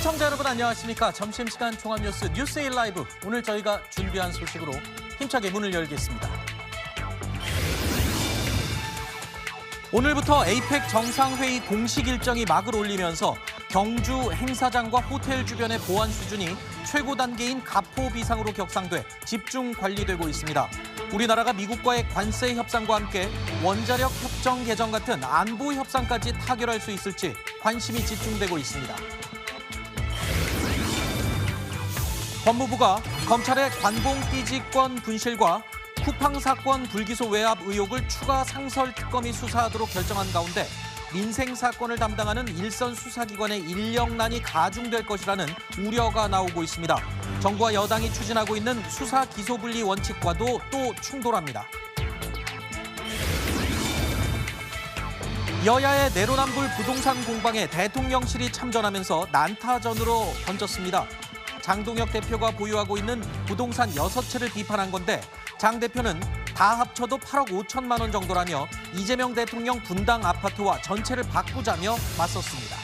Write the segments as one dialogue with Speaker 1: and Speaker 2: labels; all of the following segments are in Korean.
Speaker 1: 시청자 여러분 안녕하십니까. 점심시간 종합뉴스 뉴스에일 라이브. 오늘 저희가 준비한 소식으로 힘차게 문을 열겠습니다. 오늘부터 에이펙 정상회의 공식 일정이 막을 올리면서 경주 행사장과 호텔 주변의 보안 수준이 최고 단계인 가포 비상으로 격상돼 집중 관리되고 있습니다. 우리나라가 미국과의 관세 협상과 함께 원자력 협정 개정 같은 안보 협상까지 타결할 수 있을지 관심이 집중되고 있습니다. 법무부가 검찰의 관봉띠지권 분실과 쿠팡 사건 불기소 외압 의혹을 추가 상설 특검이 수사하도록 결정한 가운데 민생 사건을 담당하는 일선 수사기관의 인력난이 가중될 것이라는 우려가 나오고 있습니다. 정부와 여당이 추진하고 있는 수사 기소 분리 원칙과도 또 충돌합니다. 여야의 내로남불 부동산 공방에 대통령실이 참전하면서 난타전으로 던졌습니다. 장동혁 대표가 보유하고 있는 부동산 6채를 비판한 건데 장 대표는 다 합쳐도 8억 5천만 원 정도라며 이재명 대통령 분당 아파트와 전체를 바꾸자며 맞섰습니다.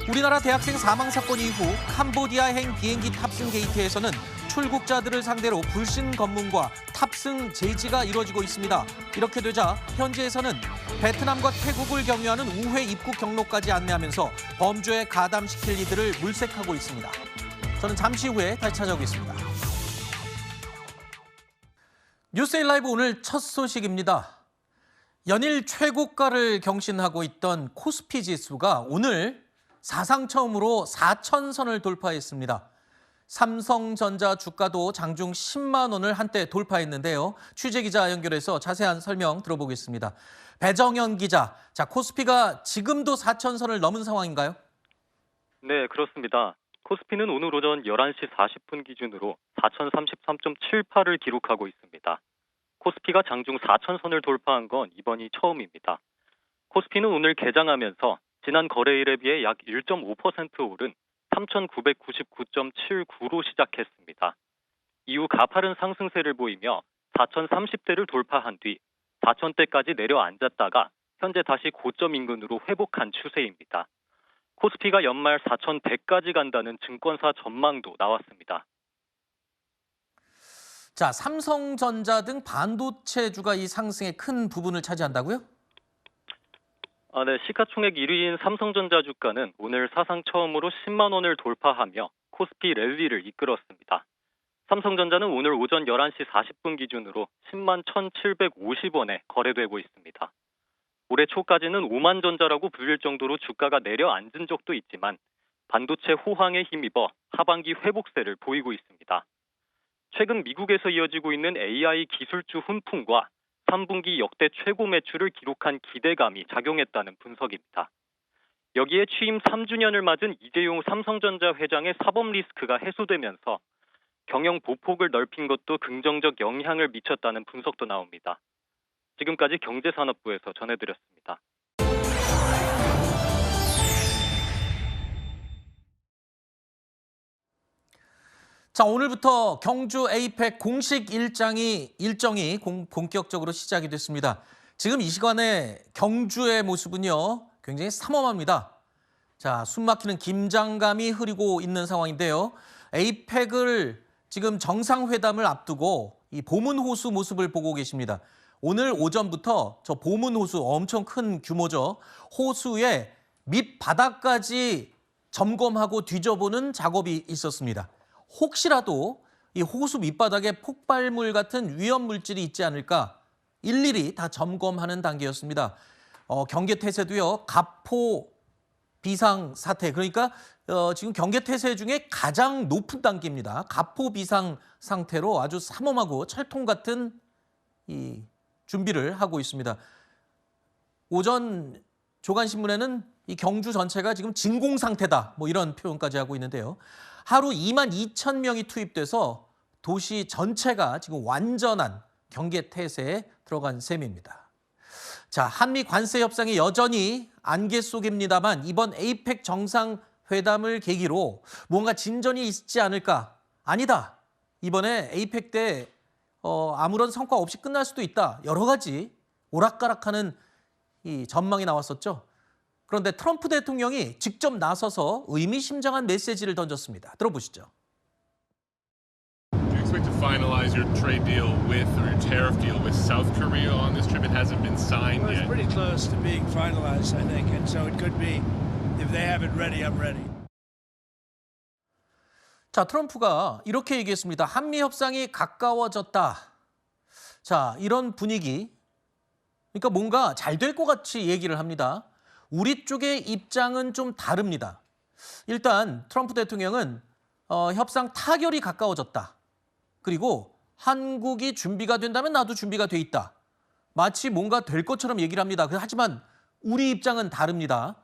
Speaker 1: 우리나라 대학생 사망 사건 이후 캄보디아행 비행기 탑승 게이트에서는 출국자들을 상대로 불신 검문과 탑승 제지가 이뤄지고 있습니다. 이렇게 되자 현지에서는 베트남과 태국을 경유하는 우회 입국 경로까지 안내하면서 범죄에 가담시킬 이들을 물색하고 있습니다. 저는 잠시 후에 다시 찾아오겠습니다. 뉴스에일 라이브 오늘 첫 소식입니다. 연일 최고가를 경신하고 있던 코스피 지수가 오늘 사상 처음으로 4,000선을 돌파했습니다. 삼성전자 주가도 장중 10만 원을 한때 돌파했는데요. 취재기자 연결해서 자세한 설명 들어보겠습니다. 배정현 기자, 코스피가 지금도 4,000선을 넘은 상황인가요?
Speaker 2: 네, 그렇습니다. 코스피는 오늘 오전 11시 40분 기준으로 4,033.78을 기록하고 있습니다. 코스피가 장중 4,000선을 돌파한 건 이번이 처음입니다. 코스피는 오늘 개장하면서 지난 거래일에 비해 약 1.5% 오른 3,999.79로 시작했습니다. 이후 가파른 상승세를 보이며 4,030대를 돌파한 뒤 4,000대까지 내려앉았다가 현재 다시 고점 인근으로 회복한 추세입니다. 코스피가 연말 4,100까지 간다는 증권사 전망도 나왔습니다.
Speaker 1: 삼성전자 등 반도체주가 이 상승에 큰 부분을 차지한다고요?
Speaker 2: 네, 시가총액 1위인 삼성전자 주가는 오늘 사상 처음으로 10만 원을 돌파하며 코스피 랠리를 이끌었습니다. 삼성전자는 오늘 오전 11시 40분 기준으로 10만 1,750원에 거래되고 있습니다. 올해 초까지는 5만 전자라고 불릴 정도로 주가가 내려앉은 적도 있지만 반도체 호황에 힘입어 하반기 회복세를 보이고 있습니다. 최근 미국에서 이어지고 있는 AI 기술주 훈풍과 3분기 역대 최고 매출을 기록한 기대감이 작용했다는 분석입니다. 여기에 취임 3주년을 맞은 이재용 삼성전자 회장의 사법 리스크가 해소되면서 경영 보폭을 넓힌 것도 긍정적 영향을 미쳤다는 분석도 나옵니다. 지금까지 경제산업부에서 전해드렸습니다.
Speaker 1: 오늘부터 경주 에이펙 공식 일정이 본격적으로 시작이 됐습니다. 지금 이 시간에 경주의 모습은요, 굉장히 삼엄합니다. 숨막히는 긴장감이 흐리고 있는 상황인데요. 에이펙을 지금 정상회담을 앞두고 이 보문 호수 모습을 보고 계십니다. 오늘 오전부터 저 보문 호수 엄청 큰 규모죠. 호수의 밑바닥까지 점검하고 뒤져보는 작업이 있었습니다. 혹시라도 이 호수 밑바닥에 폭발물 같은 위험 물질이 있지 않을까 일일이 다 점검하는 단계였습니다. 경계태세도요, 가포 비상 사태, 그러니까 지금 경계태세 중에 가장 높은 단계입니다. 가포 비상 상태로 아주 삼엄하고 철통 같은 이 준비를 하고 있습니다. 오전 조간신문에는 이 경주 전체가 지금 진공 상태다, 이런 표현까지 하고 있는데요. 하루 2만 2천 명이 투입돼서 도시 전체가 지금 완전한 경계태세에 들어간 셈입니다. 한미 관세 협상이 여전히 안개 속입니다만 이번 에이펙 정상회담을 계기로 뭔가 진전이 있지 않을까? 아니다. 이번에 에이펙 때 아무런 성과 없이 끝날 수도 있다. 여러 가지 오락가락하는 이 전망이 나왔었죠. 그런데 트럼프 대통령이 직접 나서서 의미심장한 메시지를 던졌습니다. 들어보시죠.
Speaker 3: Do you expect to finalize your trade deal with or your tariff deal with South Korea on this trip? It hasn't been signed
Speaker 4: Well, it's
Speaker 3: yet.
Speaker 4: pretty close to being finalized, I think, and so it could be, if they have it ready, I'm ready.
Speaker 1: 자, 트럼프가 이렇게 얘기했습니다. 한미 협상이 가까워졌다. 자, 이런 분위기. 그러니까 뭔가 잘 될 것 같이 얘기를 합니다. 우리 쪽의 입장은 좀 다릅니다. 일단 트럼프 대통령은 협상 타결이 가까워졌다. 그리고 한국이 준비가 된다면 나도 준비가 돼 있다. 마치 뭔가 될 것처럼 얘기를 합니다. 하지만 우리 입장은 다릅니다.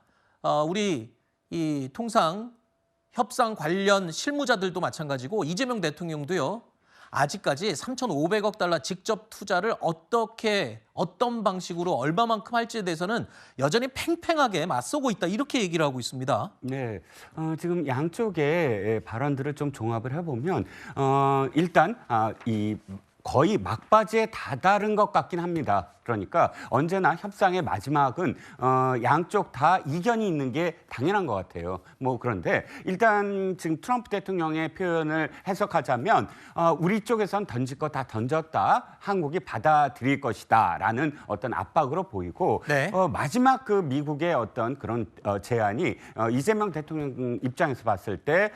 Speaker 1: 우리 이 통상 협상 관련 실무자들도 마찬가지고 이재명 대통령도요. 아직까지 3,500억 달러 직접 투자를 어떤 방식으로 얼마만큼 할지에 대해서는 여전히 팽팽하게 맞서고 있다. 이렇게 얘기를 하고 있습니다.
Speaker 5: 네, 지금 양쪽의 발언들을 좀 종합을 해보면 일단 이 거의 막바지에 다다른 것 같긴 합니다. 그러니까 언제나 협상의 마지막은 양쪽 다 이견이 있는 게 당연한 것 같아요. 뭐 그런데 일단 지금 트럼프 대통령의 표현을 해석하자면 우리 쪽에선 던질 거 다 던졌다. 한국이 받아들일 것이다라는 어떤 압박으로 보이고
Speaker 1: 네.
Speaker 5: 마지막 그 미국의 어떤 그런 제안이 이재명 대통령 입장에서 봤을 때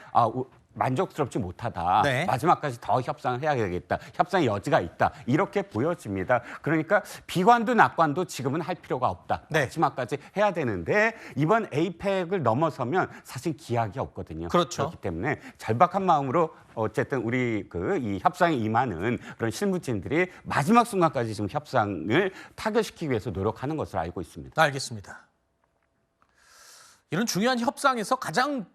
Speaker 5: 만족스럽지 못하다.
Speaker 1: 네.
Speaker 5: 마지막까지 더 협상을 해야 되겠다. 협상의 여지가 있다. 이렇게 보여집니다. 그러니까 비관도 낙관도 지금은 할 필요가 없다.
Speaker 1: 네.
Speaker 5: 마지막까지 해야 되는데 이번 에이펙을 넘어서면 사실 기약이 없거든요.
Speaker 1: 그렇죠.
Speaker 5: 그렇기 때문에 절박한 마음으로 어쨌든 우리 이 협상에 임하는 그런 실무진들이 마지막 순간까지 지금 협상을 타결시키기 위해서 노력하는 것으로 알고 있습니다.
Speaker 1: 알겠습니다. 이런 중요한 협상에서 가장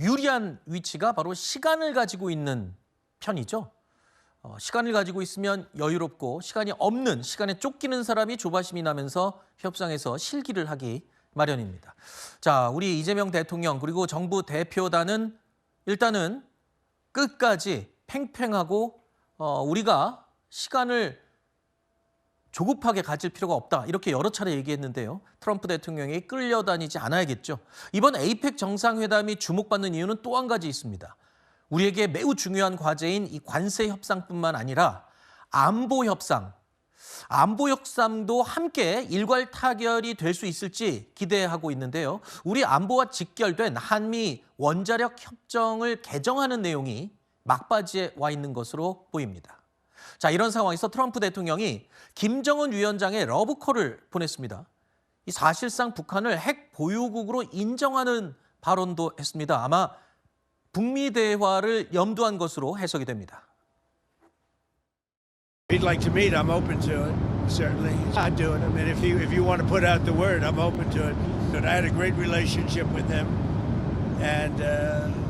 Speaker 1: 유리한 위치가 바로 시간을 가지고 있는 편이죠. 시간을 가지고 있으면 여유롭고 시간이 없는, 시간에 쫓기는 사람이 조바심이 나면서 협상에서 실기를 하기 마련입니다. 자, 우리 이재명 대통령 그리고 정부 대표단은 일단은 끝까지 팽팽하고 우리가 시간을 조급하게 가질 필요가 없다. 이렇게 여러 차례 얘기했는데요. 트럼프 대통령이 끌려다니지 않아야겠죠. 이번 에이펙 정상회담이 주목받는 이유는 또 한 가지 있습니다. 우리에게 매우 중요한 과제인 이 관세 협상뿐만 아니라 안보 협상도 함께 일괄 타결이 될 수 있을지 기대하고 있는데요. 우리 안보와 직결된 한미 원자력 협정을 개정하는 내용이 막바지에 와 있는 것으로 보입니다. 자, 이런 상황에서 트럼프 대통령이 김정은 위원장의 러브콜을 보냈습니다. 이 사실상 북한을 핵 보유국으로 인정하는 발언도 했습니다. 아마 북미 대화를 염두한 것으로 해석이 됩니다.
Speaker 4: If he'd like to meet, I'm open to it. Certainly, I'd do it. I mean, if you want to put out the word, I'm open to it. But I had a great relationship with him, and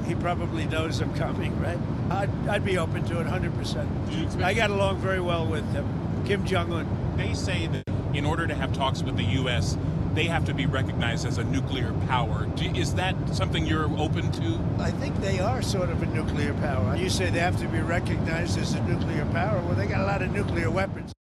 Speaker 4: he probably knows I'm coming, right? I'd be open to it 100%. I got along very well with him. Kim Jong-un.
Speaker 6: They say that in order to have talks with the U.S., they have to be recognized as a nuclear power. Is that something you're open to?
Speaker 4: I think they are sort of a nuclear power. You say they have to be recognized as a nuclear power. Well, they got a lot of nuclear weapons.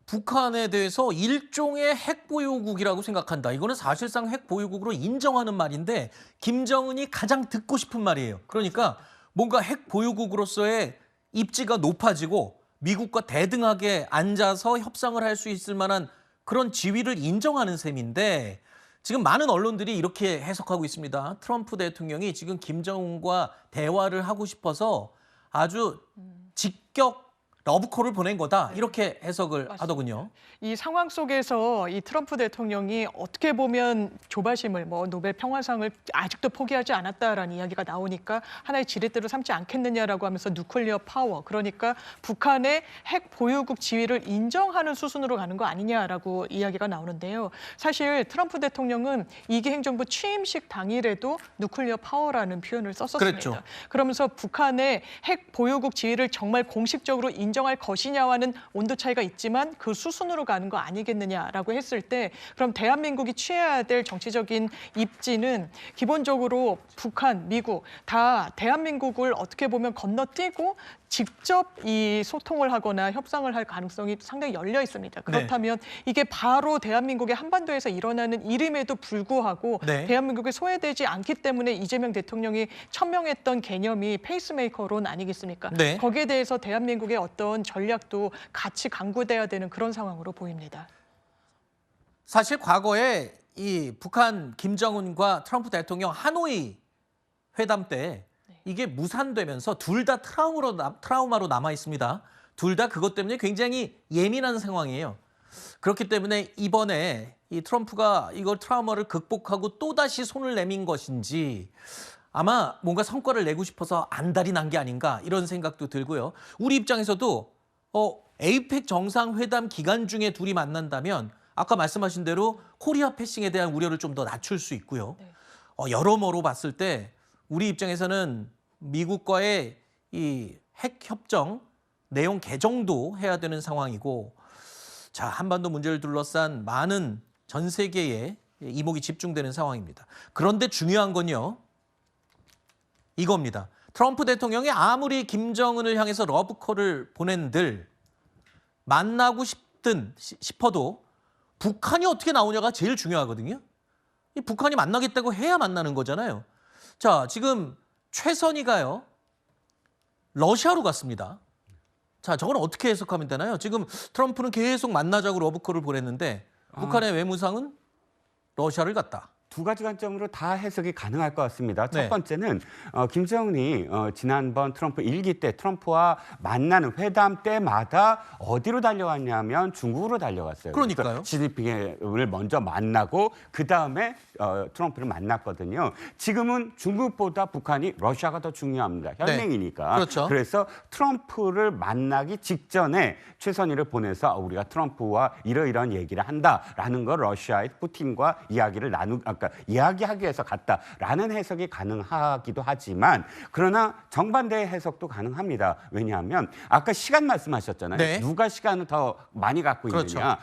Speaker 1: 북한에 대해서 일종의 핵보유국이라고 생각한다. 이거는 사실상 핵보유국으로 인정하는 말인데 김정은이 가장 듣고 싶은 말이에요. 그러니까 뭔가 핵보유국으로서의 입지가 높아지고 미국과 대등하게 앉아서 협상을 할 수 있을 만한 그런 지위를 인정하는 셈인데 지금 많은 언론들이 이렇게 해석하고 있습니다. 트럼프 대통령이 지금 김정은과 대화를 하고 싶어서 아주 직격 러브콜을 보낸 거다. 이렇게 해석을
Speaker 7: 맞습니다.
Speaker 1: 하더군요.
Speaker 7: 이 상황 속에서 이 트럼프 대통령이 어떻게 보면 조바심을 노벨 평화상을 아직도 포기하지 않았다라는 이야기가 나오니까 하나의 지렛대로 삼지 않겠느냐라고 하면서 누클리어 파워, 그러니까 북한의 핵 보유국 지위를 인정하는 수순으로 가는 거 아니냐라고 이야기가 나오는데요. 사실 트럼프 대통령은 2기 행정부 취임식 당일에도 누클리어 파워라는 표현을 썼었습니다.
Speaker 1: 그랬죠.
Speaker 7: 그러면서 북한의 핵 보유국 지위를 정말 공식적으로 인정하는 인정할 것이냐와는 온도 차이가 있지만 그 수순으로 가는 거 아니겠느냐라고 했을 때 그럼 대한민국이 취해야 될 정치적인 입지는 기본적으로 북한, 미국 다 대한민국을 어떻게 보면 건너뛰고 직접 이 소통을 하거나 협상을 할 가능성이 상당히 열려 있습니다. 그렇다면 이게 바로 대한민국의 한반도에서 일어나는 일임에도 불구하고
Speaker 1: 네.
Speaker 7: 대한민국에 소외되지 않기 때문에 이재명 대통령이 천명했던 개념이 페이스메이커론 아니겠습니까?
Speaker 1: 네.
Speaker 7: 거기에 대해서 대한민국의 어떤 전략도 같이 강구돼야 되는 그런 상황으로 보입니다.
Speaker 1: 사실 과거에 이 북한 김정은과 트럼프 대통령 하노이 회담 때 이게 무산되면서 둘 다 트라우마로 남아 있습니다. 둘 다 그것 때문에 굉장히 예민한 상황이에요. 그렇기 때문에 이번에 이 트럼프가 이걸 트라우마를 극복하고 또다시 손을 내민 것인지 아마 뭔가 성과를 내고 싶어서 안달이 난 게 아닌가 이런 생각도 들고요. 우리 입장에서도 에이펙 정상회담 기간 중에 둘이 만난다면 아까 말씀하신 대로 코리아 패싱에 대한 우려를 좀 더 낮출 수 있고요. 여러모로 봤을 때 우리 입장에서는 미국과의 이 핵 협정 내용 개정도 해야 되는 상황이고, 자, 한반도 문제를 둘러싼 많은 전 세계의 이목이 집중되는 상황입니다. 그런데 중요한 건요, 이겁니다. 트럼프 대통령이 아무리 김정은을 향해서 러브콜을 보낸들 만나고 싶어도 북한이 어떻게 나오냐가 제일 중요하거든요. 이 북한이 만나겠다고 해야 만나는 거잖아요. 자, 지금 최선희가요, 러시아로 갔습니다. 자, 저건 어떻게 해석하면 되나요? 지금 트럼프는 계속 만나자고 러브콜을 보냈는데 북한의 외무상은 러시아를 갔다.
Speaker 5: 두 가지 관점으로 다 해석이 가능할 것 같습니다.
Speaker 1: 네.
Speaker 5: 첫 번째는 김정은이 지난번 트럼프 일기 때 트럼프와 만나는 회담 때마다 어디로 달려갔냐면 중국으로 달려갔어요.
Speaker 1: 그러니까요.
Speaker 5: 시진핑을 먼저 만나고 그다음에 트럼프를 만났거든요. 지금은 중국보다 북한이 러시아가 더 중요합니다. 혈맹이니까.
Speaker 1: 네. 그렇죠.
Speaker 5: 그래서 트럼프를 만나기 직전에 최선희를 보내서 우리가 트럼프와 이러이러한 얘기를 한다라는 걸 러시아의 푸틴과 이야기를 이야기하기 위해서 갔다라는 해석이 가능하기도 하지만, 그러나 정반대의 해석도 가능합니다. 왜냐하면 아까 시간 말씀하셨잖아요.
Speaker 1: 네.
Speaker 5: 누가 시간을 더 많이 갖고
Speaker 1: 그렇죠.
Speaker 5: 있느냐.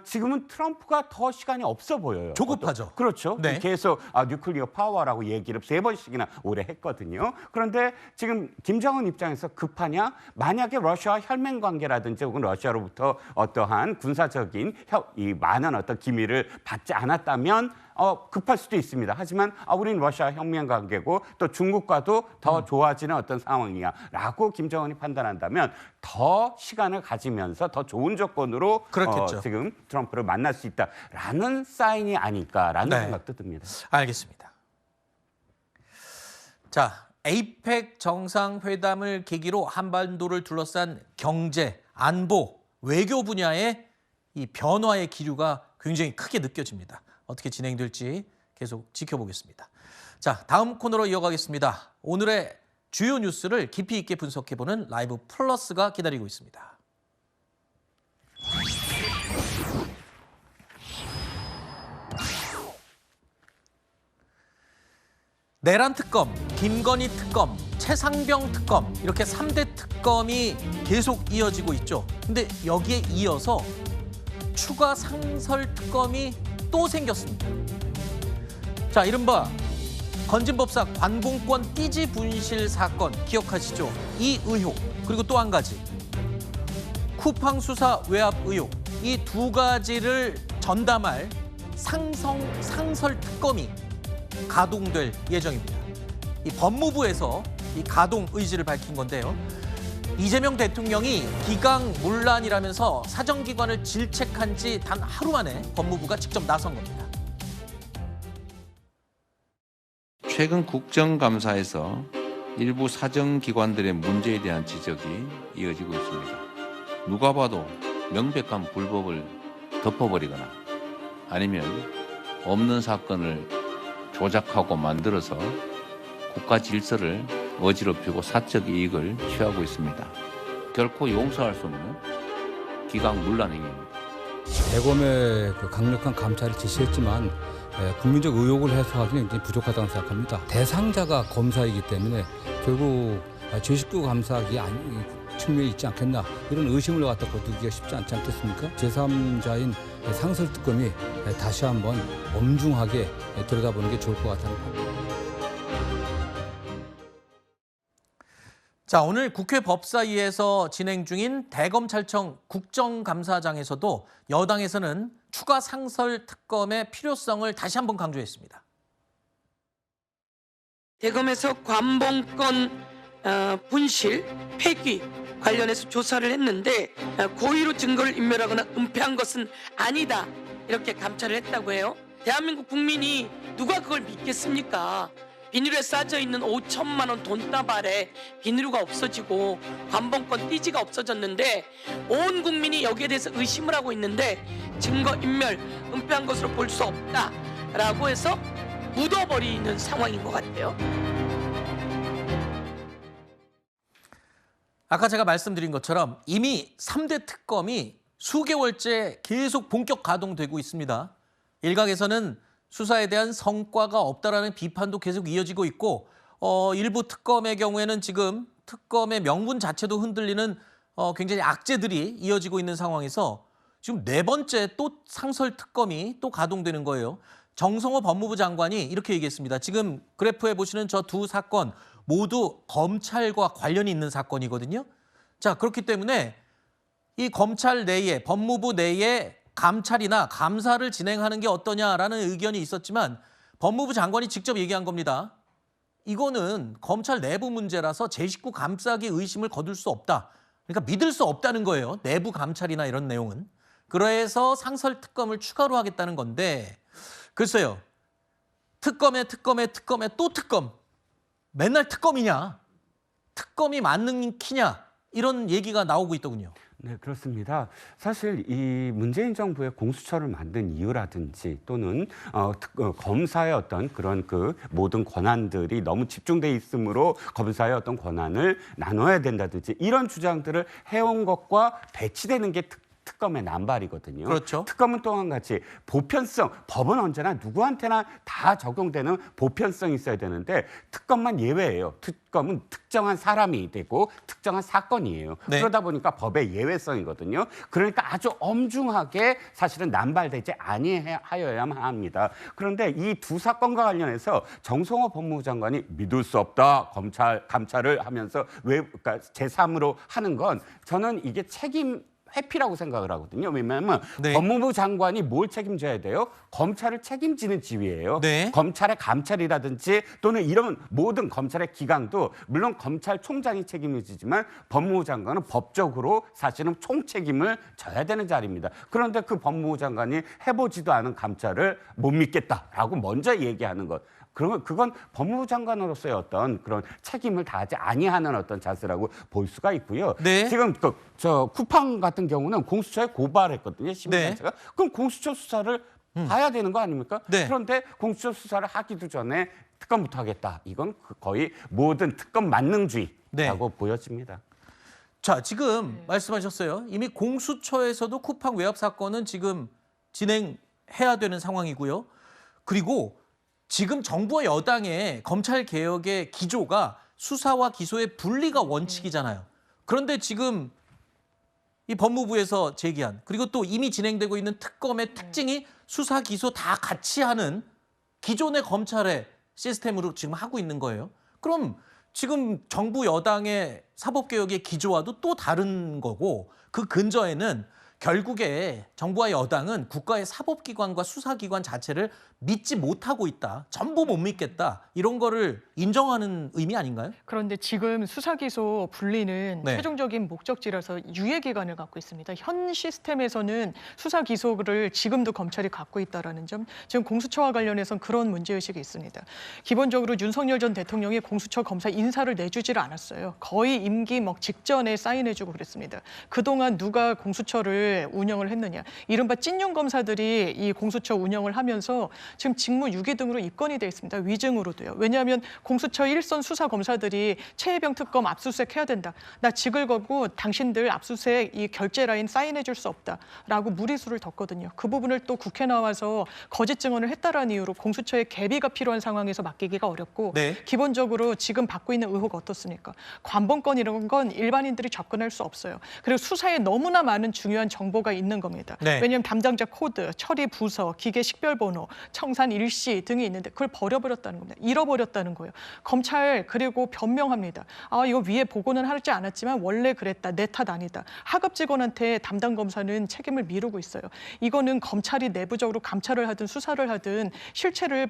Speaker 5: 지금은 트럼프가 더 시간이 없어 보여요.
Speaker 1: 조급하죠.
Speaker 5: 그렇죠.
Speaker 1: 네.
Speaker 5: 계속 뉴클리어 파워라고 얘기를 3번씩이나 올해 했거든요. 그런데 지금 김정은 입장에서 급하냐? 만약에 러시아와 혈맹 관계라든지 혹은 러시아로부터 어떠한 군사적인 이 많은 어떤 기밀을 받지 않았다면 급할 수도 있습니다. 하지만 우리는 러시아 혈맹 관계고 또 중국과도 더 좋아지는 어떤 상황이야라고 김정은이 판단한다면 더 시간을 가지면서 더 좋은 조건으로
Speaker 1: 그렇겠죠.
Speaker 5: 지금 트럼프를 만날 수 있다라는 사인이 아닐까라는
Speaker 1: 네.
Speaker 5: 생각도 듭니다.
Speaker 1: 알겠습니다. 자, 에이펙 정상회담을 계기로 한반도를 둘러싼 경제, 안보, 외교 분야의 이 변화의 기류가 굉장히 크게 느껴집니다. 어떻게 진행될지 계속 지켜보겠습니다. 자, 다음 코너로 이어가겠습니다. 오늘의 주요 뉴스를 깊이 있게 분석해보는 라이브 플러스가 기다리고 있습니다. 내란 특검, 김건희 특검, 최상병 특검, 이렇게 3대 특검이 계속 이어지고 있죠. 근데 여기에 이어서 추가 상설 특검이 또 생겼습니다. 자, 이른바 건진법사 관공권 띠지 분실 사건 기억하시죠? 이 의혹, 그리고 또 한 가지 쿠팡 수사 외압 의혹, 이 두 가지를 전담할 상설 특검이 가동될 예정입니다. 이 법무부에서 이 가동 의지를 밝힌 건데요. 이재명 대통령이 기강문란이라면서 사정기관을 질책한 지 단 하루 만에 법무부가 직접 나선 겁니다.
Speaker 8: 최근 국정감사에서 일부 사정기관들의 문제에 대한 지적이 이어지고 있습니다. 누가 봐도 명백한 불법을 덮어버리거나 아니면 없는 사건을 조작하고 만들어서 국가 질서를 어지럽히고 사적 이익을 취하고 있습니다. 결코 용서할 수 없는 기강문란 행위입니다.
Speaker 9: 대검의 강력한 감찰을 지시했지만 국민적 의혹을 해소하기는 굉장히 부족하다고 생각합니다. 대상자가 검사이기 때문에 결국 제19 감사하기 측면이 있지 않겠나 이런 의심을 갖다 거두기가 쉽지 않지 않겠습니까? 제3자인 상설특검이 다시 한번 엄중하게 들여다보는 게 좋을 것 같다는 겁니다.
Speaker 1: 자, 오늘 국회 법사위에서 진행 중인 대검찰청 국정감사장에서도 여당에서는 추가 상설 특검의 필요성을 다시 한번 강조했습니다.
Speaker 10: 대검에서 관봉권 분실, 폐기 관련해서 조사를 했는데 고의로 증거를 인멸하거나 은폐한 것은 아니다 이렇게 감찰을 했다고 해요. 대한민국 국민이 누가 그걸 믿겠습니까? 비닐에 싸져 있는 5천만 원 돈다발에 비닐가 없어지고 관봉권 띠지가 없어졌는데 온 국민이 여기에 대해서 의심을 하고 있는데 증거 인멸, 은폐한 것으로 볼 수 없다라고 해서 묻어버리는 상황인 것 같아요.
Speaker 1: 아까 제가 말씀드린 것처럼 이미 3대 특검이 수개월째 계속 본격 가동되고 있습니다. 일각에서는 수사에 대한 성과가 없다라는 비판도 계속 이어지고 있고 일부 특검의 경우에는 지금 특검의 명분 자체도 흔들리는 굉장히 악재들이 이어지고 있는 상황에서 지금 4번째 또 상설 특검이 또 가동되는 거예요. 정성호 법무부 장관이 이렇게 얘기했습니다. 지금 그래프에 보시는 저 두 사건 모두 검찰과 관련이 있는 사건이거든요. 자, 그렇기 때문에 이 검찰 내에, 법무부 내에 감찰이나 감사를 진행하는 게 어떠냐라는 의견이 있었지만 법무부 장관이 직접 얘기한 겁니다. 이거는 검찰 내부 문제라서 제 식구 감싸기 의심을 거둘 수 없다. 그러니까 믿을 수 없다는 거예요. 내부 감찰이나 이런 내용은. 그래서 상설 특검을 추가로 하겠다는 건데 글쎄요. 특검에 또 특검. 맨날 특검이냐. 특검이 맞는 키냐. 이런 얘기가 나오고 있더군요.
Speaker 5: 네, 그렇습니다. 사실 이 문재인 정부의 공수처를 만든 이유라든지 또는 검사의 어떤 그런 그 모든 권한들이 너무 집중돼 있으므로 검사의 어떤 권한을 나눠야 된다든지 이런 주장들을 해온 것과 배치되는 게 특검의 남발이거든요.
Speaker 1: 그렇죠.
Speaker 5: 특검은 또 한 가지 보편성, 법은 언제나 누구한테나 다 적용되는 보편성이 있어야 되는데 특검만 예외예요. 특검은 특정한 사람이 되고 특정한 사건이에요.
Speaker 1: 네.
Speaker 5: 그러다 보니까 법의 예외성이거든요. 그러니까 아주 엄중하게 사실은 남발되지 아니하여야만 합니다. 그런데 이 두 사건과 관련해서 정성호 법무부 장관이 믿을 수 없다. 감찰을 하면서 그러니까 제3으로 하는 건 저는 이게 책임 회피라고 생각을 하거든요. 왜냐하면
Speaker 1: 네.
Speaker 5: 법무부 장관이 뭘 책임져야 돼요? 검찰을 책임지는 지위예요.
Speaker 1: 네.
Speaker 5: 검찰의 감찰이라든지 또는 이런 모든 검찰의 기강도 물론 검찰총장이 책임을 지지만 법무부 장관은 법적으로 사실은 총책임을 져야 되는 자리입니다. 그런데 그 법무부 장관이 해보지도 않은 감찰을 못 믿겠다라고 먼저 얘기하는 것. 그러면 그건 법무부 장관으로서의 어떤 그런 책임을 다하지 아니하는 어떤 자세라고 볼 수가 있고요.
Speaker 1: 네.
Speaker 5: 지금 저 쿠팡 같은 경우는 공수처에 고발했거든요. 시민단체가. 그럼 공수처 수사를 봐야 되는 거 아닙니까?
Speaker 1: 네.
Speaker 5: 그런데 공수처 수사를 하기도 전에 특검부터 하겠다. 이건 거의 모든 특검 만능주의라고 보여집니다.
Speaker 1: 자, 지금 말씀하셨어요. 이미 공수처에서도 쿠팡 외압 사건은 지금 진행해야 되는 상황이고요. 그리고 지금 정부와 여당의 검찰 개혁의 기조가 수사와 기소의 분리가 원칙이잖아요. 그런데 지금 이 법무부에서 제기한 그리고 또 이미 진행되고 있는 특검의 특징이 수사 기소 다 같이 하는 기존의 검찰의 시스템으로 지금 하고 있는 거예요. 그럼 지금 정부 여당의 사법개혁의 기조와도 또 다른 거고 그 근저에는 결국에 정부와 여당은 국가의 사법기관과 수사기관 자체를 믿지 못하고 있다. 전부 못 믿겠다. 이런 거를 인정하는 의미 아닌가요?
Speaker 7: 그런데 지금 수사기소 분리는
Speaker 1: 네.
Speaker 7: 최종적인 목적지라서 유예기간을 갖고 있습니다. 현 시스템에서는 수사기소를 지금도 검찰이 갖고 있다는 점, 지금 공수처와 관련해서는 그런 문제의식이 있습니다. 기본적으로 윤석열 전 대통령이 공수처 검사 인사를 내주지를 않았어요. 거의 임기 직전에 사인해주고 그랬습니다. 그동안 누가 공수처를 검사를 운영을 했느냐. 이른바 찐윤 검사들이 이 공수처 운영을 하면서 지금 직무 유기 등으로 입건이 돼 있습니다. 위증으로도요. 왜냐하면 공수처 일선 수사 검사들이 최혜병 특검 압수수색 해야 된다. 나 직을 걸고 당신들 압수수색 이 결제 라인 사인해 줄 수 없다라고 무리수를 뒀거든요. 그 부분을 또 국회 나와서 거짓 증언을 했다라는 이유로 공수처에 개비가 필요한 상황에서 맡기기가 어렵고
Speaker 1: 네.
Speaker 7: 기본적으로 지금 받고 있는 의혹 어떻습니까? 관본권 이런 건 일반인들이 접근할 수 없어요. 그리고 수사에 너무나 많은 중요한 정보가 있는 겁니다.
Speaker 1: 네.
Speaker 7: 왜냐하면 담당자 코드, 처리 부서, 기계 식별번호, 청산 일시 등이 있는데 그걸 버려버렸다는 겁니다. 잃어버렸다는 거예요. 검찰 그리고 변명합니다. 이거 위에 보고는 하지 않았지만 원래 그랬다. 내 탓 아니다. 하급 직원한테 담당 검사는 책임을 미루고 있어요. 이거는 검찰이 내부적으로 감찰을 하든 수사를 하든 실체를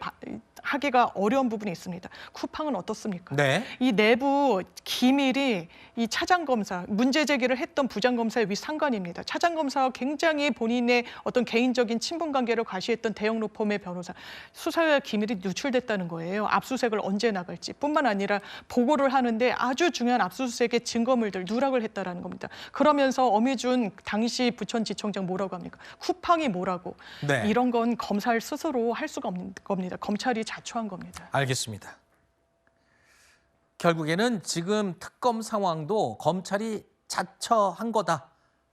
Speaker 7: 하기가 어려운 부분이 있습니다. 쿠팡은 어떻습니까?
Speaker 1: 네.
Speaker 7: 이 내부 기밀이 이 차장검사, 문제 제기를 했던 부장검사의 윗상관입니다. 차장검사와 굉장히 본인의 어떤 개인적인 친분 관계를 과시했던 대형 로펌의 변호사. 수사 기밀이 누출됐다는 거예요. 압수수색을 언제 나갈지 뿐만 아니라 보고를 하는데 아주 중요한 압수수색의 증거물들 누락을 했다라는 겁니다. 그러면서 어미준 당시 부천지청장 뭐라고 합니까? 쿠팡이 뭐라고.
Speaker 1: 네.
Speaker 7: 이런 건 검찰 스스로 할 수가 없는 겁니다. 검찰이 자초한 겁니다.
Speaker 1: 알겠습니다. 결국에는 지금 특검 상황도 검찰이 자처한 거다.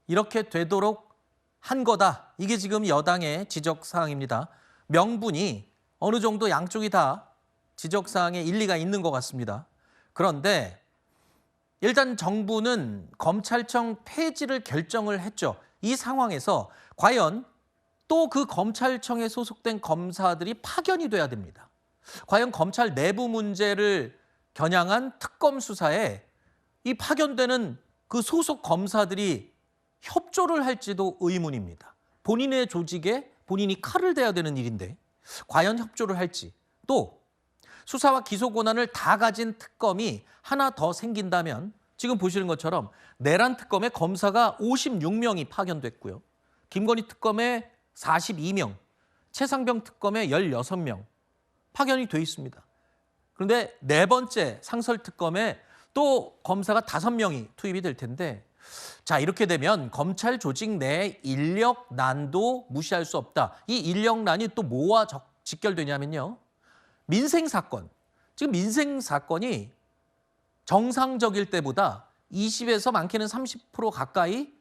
Speaker 1: 이렇게 되도록 한 거다. 이게 지금 여당의 지적사항입니다. 명분이 어느 정도 양쪽이 다 지적사항에 일리가 있는 것 같습니다. 그런데 일단 정부는 검찰청 폐지를 결정을 했죠. 이 상황에서 과연 또 그 검찰청에 소속된 검사들이 파견이 돼야 됩니다. 과연 검찰 내부 문제를 겨냥한 특검 수사에 이 파견되는 그 소속 검사들이 협조를 할지도 의문입니다. 본인의 조직에 본인이 칼을 대야 되는 일인데 과연 협조를 할지, 또 수사와 기소 권한을 다 가진 특검이 하나 더 생긴다면 지금 보시는 것처럼 내란 특검에 검사가 56명이 파견됐고요. 김건희 특검에 42명, 최상병 특검에 16명 파견이 돼 있습니다. 그런데 네 번째 상설 특검에 또 검사가 5명이 투입이 될 텐데, 자, 이렇게 되면 검찰 조직 내 인력난도 무시할 수 없다. 이 인력난이 또 뭐와 직결되냐면요. 민생 사건. 지금 민생 사건이 정상적일 때보다 20에서 많게는 30% 가까이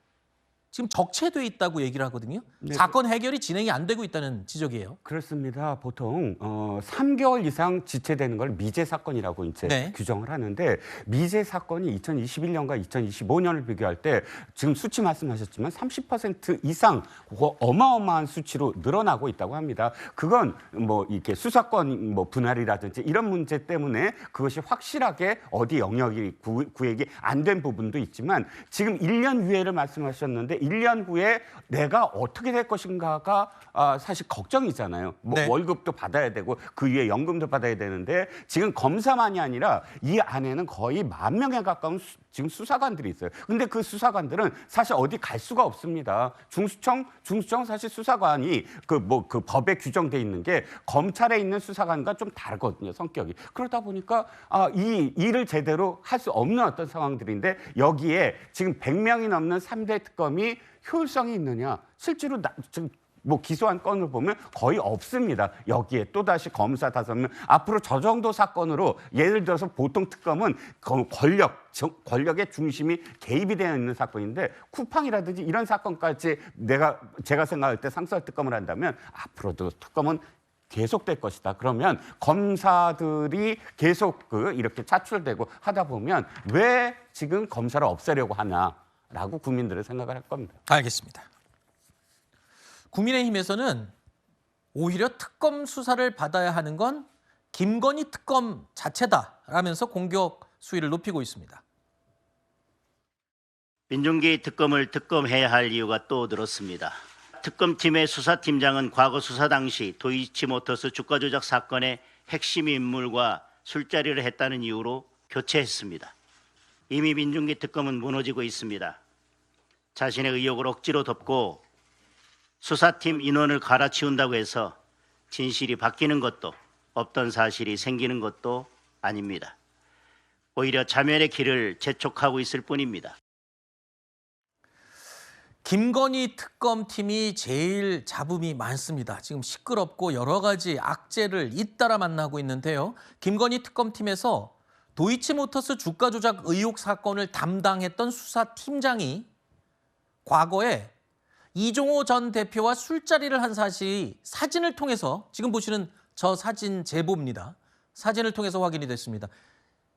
Speaker 1: 지금 적체돼 있다고 얘기를 하거든요.
Speaker 5: 네.
Speaker 1: 사건 해결이 진행이 안 되고 있다는 지적이에요.
Speaker 5: 그렇습니다. 보통 3개월 이상 지체되는 걸 미제 사건이라고 이제
Speaker 1: 네.
Speaker 5: 규정을 하는데, 미제 사건이 2021년과 2025년을 비교할 때 지금 수치 말씀하셨지만 30% 이상 어마어마한 수치로 늘어나고 있다고 합니다. 그건 뭐 이렇게 수사권 뭐 분할이라든지 이런 문제 때문에 그것이 확실하게 어디 영역이 구획이 안 된 부분도 있지만, 지금 1년 후에를 말씀하셨는데 1년 후에 내가 어떻게 될 것인가가 사실 걱정이잖아요. 뭐
Speaker 1: 네.
Speaker 5: 월급도 받아야 되고 그 위에 연금도 받아야 되는데, 지금 검사만이 아니라 이 안에는 거의 10,000명에 가까운 지금 수사관들이 있어요. 근데 그 수사관들은 사실 어디 갈 수가 없습니다. 중수청 사실 수사관이 그 법에 규정돼 있는 게 검찰에 있는 수사관과 좀 다르거든요, 성격이. 그러다 보니까 이 일을 제대로 할 수 없는 어떤 상황들인데, 여기에 지금 100명이 넘는 3대 특검이 효율성이 있느냐? 실제로 지금 뭐 기소한 건을 보면 거의 없습니다. 여기에 또다시 검사 5명. 앞으로 저 정도 사건으로 예를 들어서 보통 특검은 권력의 중심이 개입이 되어 있는 사건인데, 쿠팡이라든지 이런 사건까지 제가 생각할 때 상설 특검을 한다면 앞으로도 특검은 계속될 것이다. 그러면 검사들이 계속 이렇게 차출되고 하다 보면 왜 지금 검사를 없애려고 하나라고 국민들은 생각을 할 겁니다.
Speaker 1: 알겠습니다. 국민의힘에서는 오히려 특검 수사를 받아야 하는 건 김건희 특검 자체다라면서 공격 수위를 높이고 있습니다.
Speaker 11: 민중기 특검을 특검해야 할 이유가 또 늘었습니다. 특검팀의 수사팀장은 과거 수사 당시 도이치모터스 주가 조작 사건의 핵심 인물과 술자리를 했다는 이유로 교체했습니다. 이미 민중기 특검은 무너지고 있습니다. 자신의 의혹을 억지로 덮고 수사팀 인원을 갈아치운다고 해서 진실이 바뀌는 것도 없던 사실이 생기는 것도 아닙니다. 오히려 자멸의 길을 재촉하고 있을 뿐입니다.
Speaker 1: 김건희 특검팀이 제일 잡음이 많습니다. 지금 시끄럽고 여러 가지 악재를 잇따라 만나고 있는데요. 김건희 특검팀에서 도이치모터스 주가 조작 의혹 사건을 담당했던 수사팀장이 과거에 이종호 전 대표와 술자리를 한 사실이 사진을 통해서, 지금 보시는 저 사진 제보입니다. 사진을 통해서 확인이 됐습니다.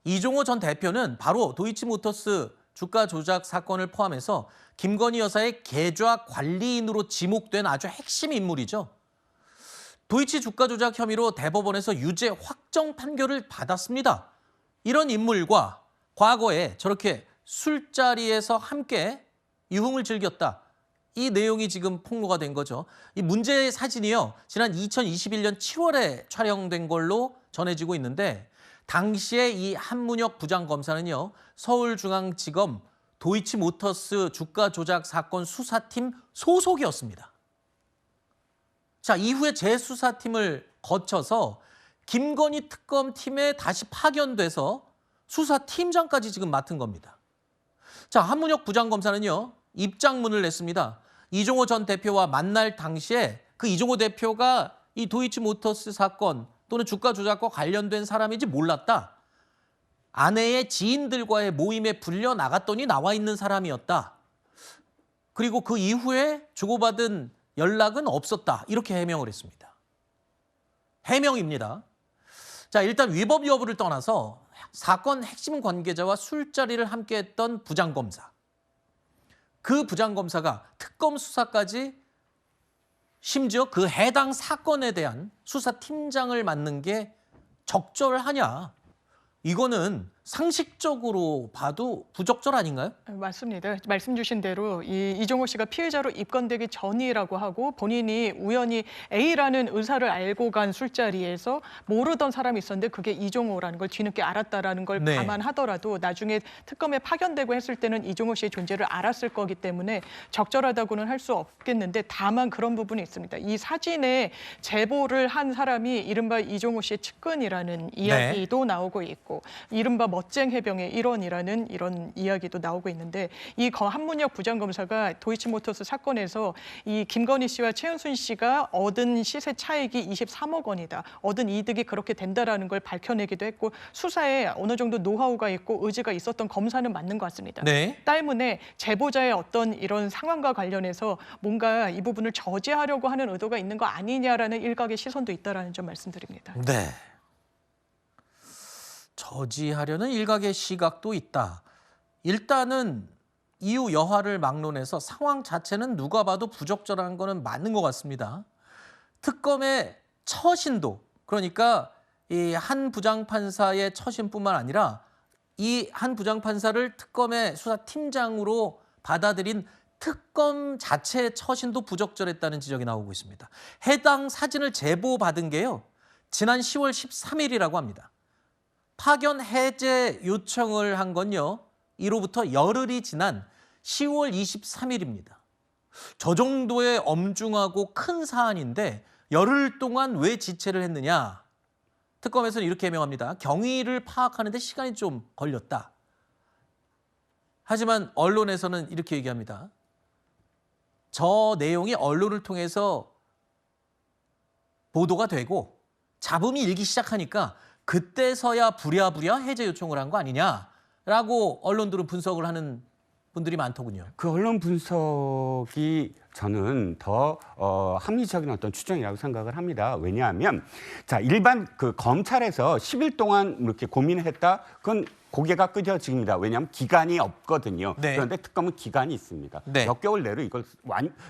Speaker 1: 이종호 전 대표는 바로 도이치모터스 주가 조작 사건을 포함해서 김건희 여사의 계좌 관리인으로 지목된 아주 핵심 인물이죠. 도이치 주가 조작 혐의로 대법원에서 유죄 확정 판결을 받았습니다. 이런 인물과 과거에 저렇게 술자리에서 함께 유흥을 즐겼다. 이 내용이 지금 폭로가 된 거죠. 이 문제의 사진이요, 지난 2021년 7월에 촬영된 걸로 전해지고 있는데, 당시에 이 한문혁 부장검사는요, 서울중앙지검 도이치모터스 주가 조작 사건 수사팀 소속이었습니다. 자, 이후에 재수사팀을 거쳐서 김건희 특검팀에 다시 파견돼서 수사팀장까지 지금 맡은 겁니다. 자, 한문혁 부장검사는요, 입장문을 냈습니다. 이종호 전 대표와 만날 당시에 그 이종호 대표가 이 도이치모터스 사건 또는 주가 조작과 관련된 사람인지 몰랐다. 아내의 지인들과의 모임에 불려 나갔더니 나와 있는 사람이었다. 그리고 그 이후에 주고받은 연락은 없었다. 이렇게 해명을 했습니다. 해명입니다. 자, 일단 위법 여부를 떠나서 사건 핵심 관계자와 술자리를 함께했던 부장검사. 그 부장검사가 특검 수사까지, 심지어 그 해당 사건에 대한 수사팀장을 맡는 게 적절하냐? 이거는 상식적으로 봐도 부적절 아닌가요?
Speaker 7: 맞습니다. 말씀 주신 대로 이종호 씨가 피해자로 입건되기 전이라고 하고, 본인이 우연히 A라는 의사를 알고 간 술자리에서 모르던 사람이 있었는데 그게 이종호라는 걸 뒤늦게 알았다라는 걸
Speaker 1: 네.
Speaker 7: 감안하더라도 나중에 특검에 파견되고 했을 때는 이종호 씨의 존재를 알았을 거기 때문에 적절하다고는 할 수 없겠는데, 다만 그런 부분이 있습니다. 이 사진에 제보를 한 사람이 이른바 이종호 씨의 측근이라는 이야기도 나오고 있고, 이른바 멋쟁 해병의 일원이라는 이런 이야기도 나오고 있는데, 이 한문혁 부장검사가 도이치모터스 사건에서 이 김건희 씨와 최은순 씨가 얻은 시세 차익이 23억 원이다. 얻은 이득이 그렇게 된다라는 걸 밝혀내기도 했고, 수사에 어느 정도 노하우가 있고 의지가 있었던 검사는 맞는 것 같습니다.
Speaker 1: 네.
Speaker 7: 때문에 제보자의 어떤 이런 상황과 관련해서 뭔가 이 부분을 저지하려고 하는 의도가 있는 거 아니냐라는 일각의 시선도 있다라는 점 말씀드립니다.
Speaker 1: 네. 저지하려는 일각의 시각도 있다. 일단은 이후 여하를 막론해서 상황 자체는 누가 봐도 부적절한 거는 맞는 것 같습니다. 특검의 처신도, 그러니까 이 한 부장판사의 처신뿐만 아니라 이 한 부장판사를 특검의 수사팀장으로 받아들인 특검 자체의 처신도 부적절했다는 지적이 나오고 있습니다. 해당 사진을 제보받은 게요, 지난 10월 13일이라고 합니다. 파견 해제 요청을 한 건요, 이로부터 열흘이 지난 10월 23일입니다. 저 정도의 엄중하고 큰 사안인데 열흘 동안 왜 지체를 했느냐? 특검에서는 이렇게 해명합니다. 경위를 파악하는 데 시간이 좀 걸렸다. 하지만 언론에서는 이렇게 얘기합니다. 저 내용이 언론을 통해서 보도가 되고 잡음이 일기 시작하니까 그때서야 부랴부랴 해제 요청을 한 거 아니냐라고 언론들은 분석을 하는 분들이 많더군요.
Speaker 5: 그 언론 분석이 저는 더 합리적인 어떤 추정이라고 생각을 합니다. 왜냐하면 자, 일반 그 검찰에서 10일 동안 이렇게 고민을 했다. 그건 고개가 끄덕입니다. 왜냐하면 기간이 없거든요.
Speaker 1: 네.
Speaker 5: 그런데 특검은 기간이 있습니다.
Speaker 1: 네.
Speaker 5: 몇 개월 내로 이걸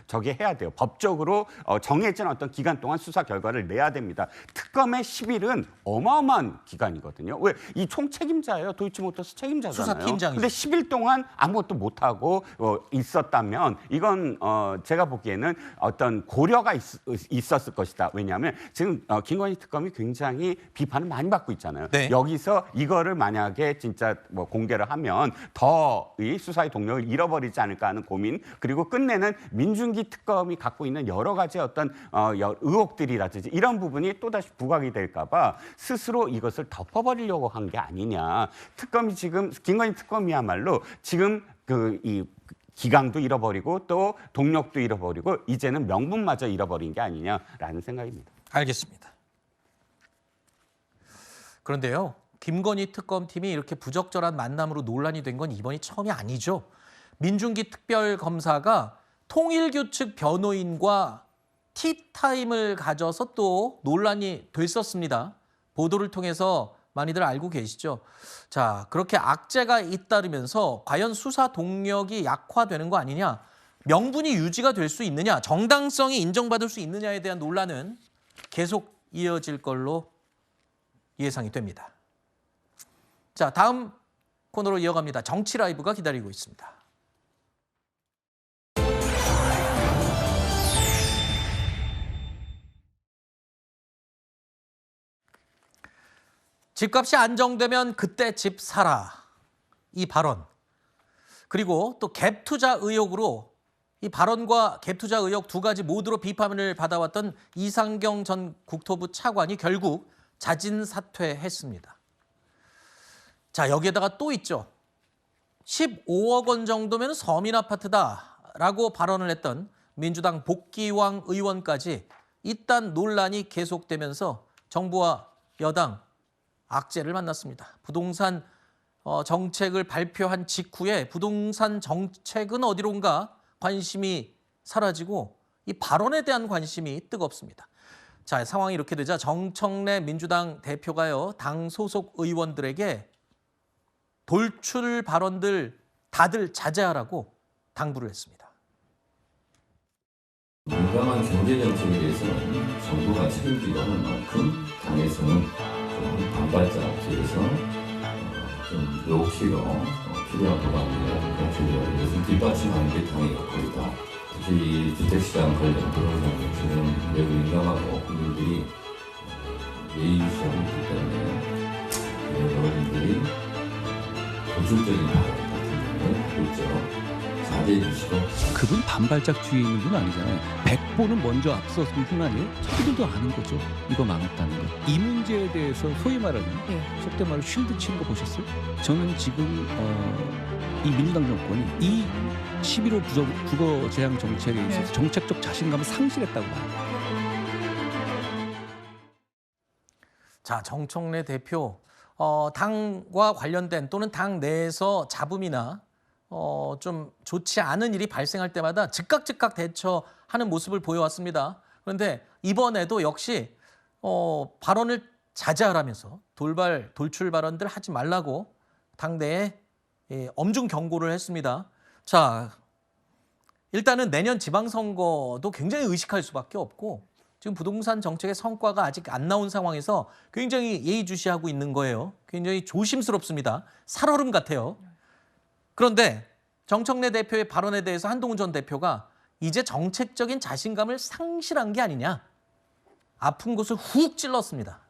Speaker 5: 저게 해야 돼요. 법적으로 정해진 어떤 기간 동안 수사 결과를 내야 됩니다. 특검의 10일은 어마어마한 기간이거든요. 왜? 이 총책임자예요. 도이치모터스 책임자잖아요.
Speaker 1: 수사팀장이죠.
Speaker 5: 근데 10일 동안 아무것도 못하고 있었다면 이건 제가 보기에는 어떤 고려가 있었을 것이다. 왜냐하면 지금 김건희 특검이 굉장히 비판을 많이 받고 있잖아요.
Speaker 1: 네.
Speaker 5: 여기서 이거를 만약에 진짜 뭐 공개를 하면 더 이 수사의 동력을 잃어버리지 않을까 하는 고민, 그리고 끝내는 민중기 특검이 갖고 있는 여러 가지 어떤 의혹들이라든지 이런 부분이 또다시 부각이 될까 봐 스스로 이것을 덮어버리려고 한 게 아니냐. 특검이 지금 김건희 특검이야말로 지금 이 기강도 잃어버리고 또 동력도 잃어버리고 이제는 명분마저 잃어버린 게 아니냐라는 생각입니다.
Speaker 1: 알겠습니다. 그런데요, 김건희 특검팀이 이렇게 부적절한 만남으로 논란이 된 건 이번이 처음이 아니죠. 민중기 특별검사가 통일교 측 변호인과 티타임을 가져서 또 논란이 됐었습니다. 보도를 통해서 많이들 알고 계시죠. 자, 그렇게 악재가 잇따르면서 과연 수사 동력이 약화되는 거 아니냐, 명분이 유지가 될 수 있느냐, 정당성이 인정받을 수 있느냐에 대한 논란은 계속 이어질 걸로 예상이 됩니다. 자, 다음 코너로 이어갑니다. 정치 라이브가 기다리고 있습니다. 집값이 안정되면 그때 집 사라, 이 발언, 그리고 또 갭 투자 의혹으로 이 발언과 갭 투자 의혹 두 가지 모두로 비판을 받아왔던 이상경 전 국토부 차관이 결국 자진 사퇴했습니다. 자, 여기에다가 또 있죠. 15억 원 정도면 서민 아파트다라고 발언을 했던 민주당 복귀왕 의원까지 이딴 논란이 계속되면서 정부와 여당 악재를 만났습니다. 부동산 정책을 발표한 직후에 부동산 정책은 어디론가 관심이 사라지고 이 발언에 대한 관심이 뜨겁습니다. 자, 상황이 이렇게 되자 정청래 민주당 대표가요, 당 소속 의원들에게 돌출 발언들 다들 자제하라고 당부를 했습니다.
Speaker 12: 민감한 경제 정책에 대해서는 정부가 책임지고 하는 만큼 당에서는 좀 반발자들에서 좀 역시로 필요한 법안이라든가 조례를 이것을 뒷받침하는 게 당의 역할이다. 특히 주택시장 관련 부동산 정책은 매우 민감하고 국민들이 예의주시하고 있기 때문에 여러분들이 보수적인 발언 같은 경우는 하고 있죠. 자제해 주시고.
Speaker 13: 그분 반발작주의에 있는 분 아니잖아요. 100보는 먼저 앞서선 분 아니에요? 자기들도 아는 거죠. 이거 망했다는 거. 이 문제에 대해서 소위 말하는 속된 말로 쉴드 치는 거 보셨어요? 저는 지금 이 민주당 정권이 이 11호 국어 제한 정책에 있어서 정책적 자신감을 상실했다고 봐요.
Speaker 1: 자, 정청래 대표, 당과 관련된 또는 당 내에서 잡음이나 좀 좋지 않은 일이 발생할 때마다 즉각 대처하는 모습을 보여왔습니다. 그런데 이번에도 역시 발언을 자제하라면서 돌출 발언들 하지 말라고 당내에 엄중 경고를 했습니다. 자, 일단은 내년 지방선거도 굉장히 의식할 수밖에 없고 지금 부동산 정책의 성과가 아직 안 나온 상황에서 굉장히 예의주시하고 있는 거예요. 굉장히 조심스럽습니다. 살얼음 같아요. 그런데 정청래 대표의 발언에 대해서 한동훈 전 대표가 이제 정책적인 자신감을 상실한 게 아니냐, 아픈 곳을 훅 찔렀습니다.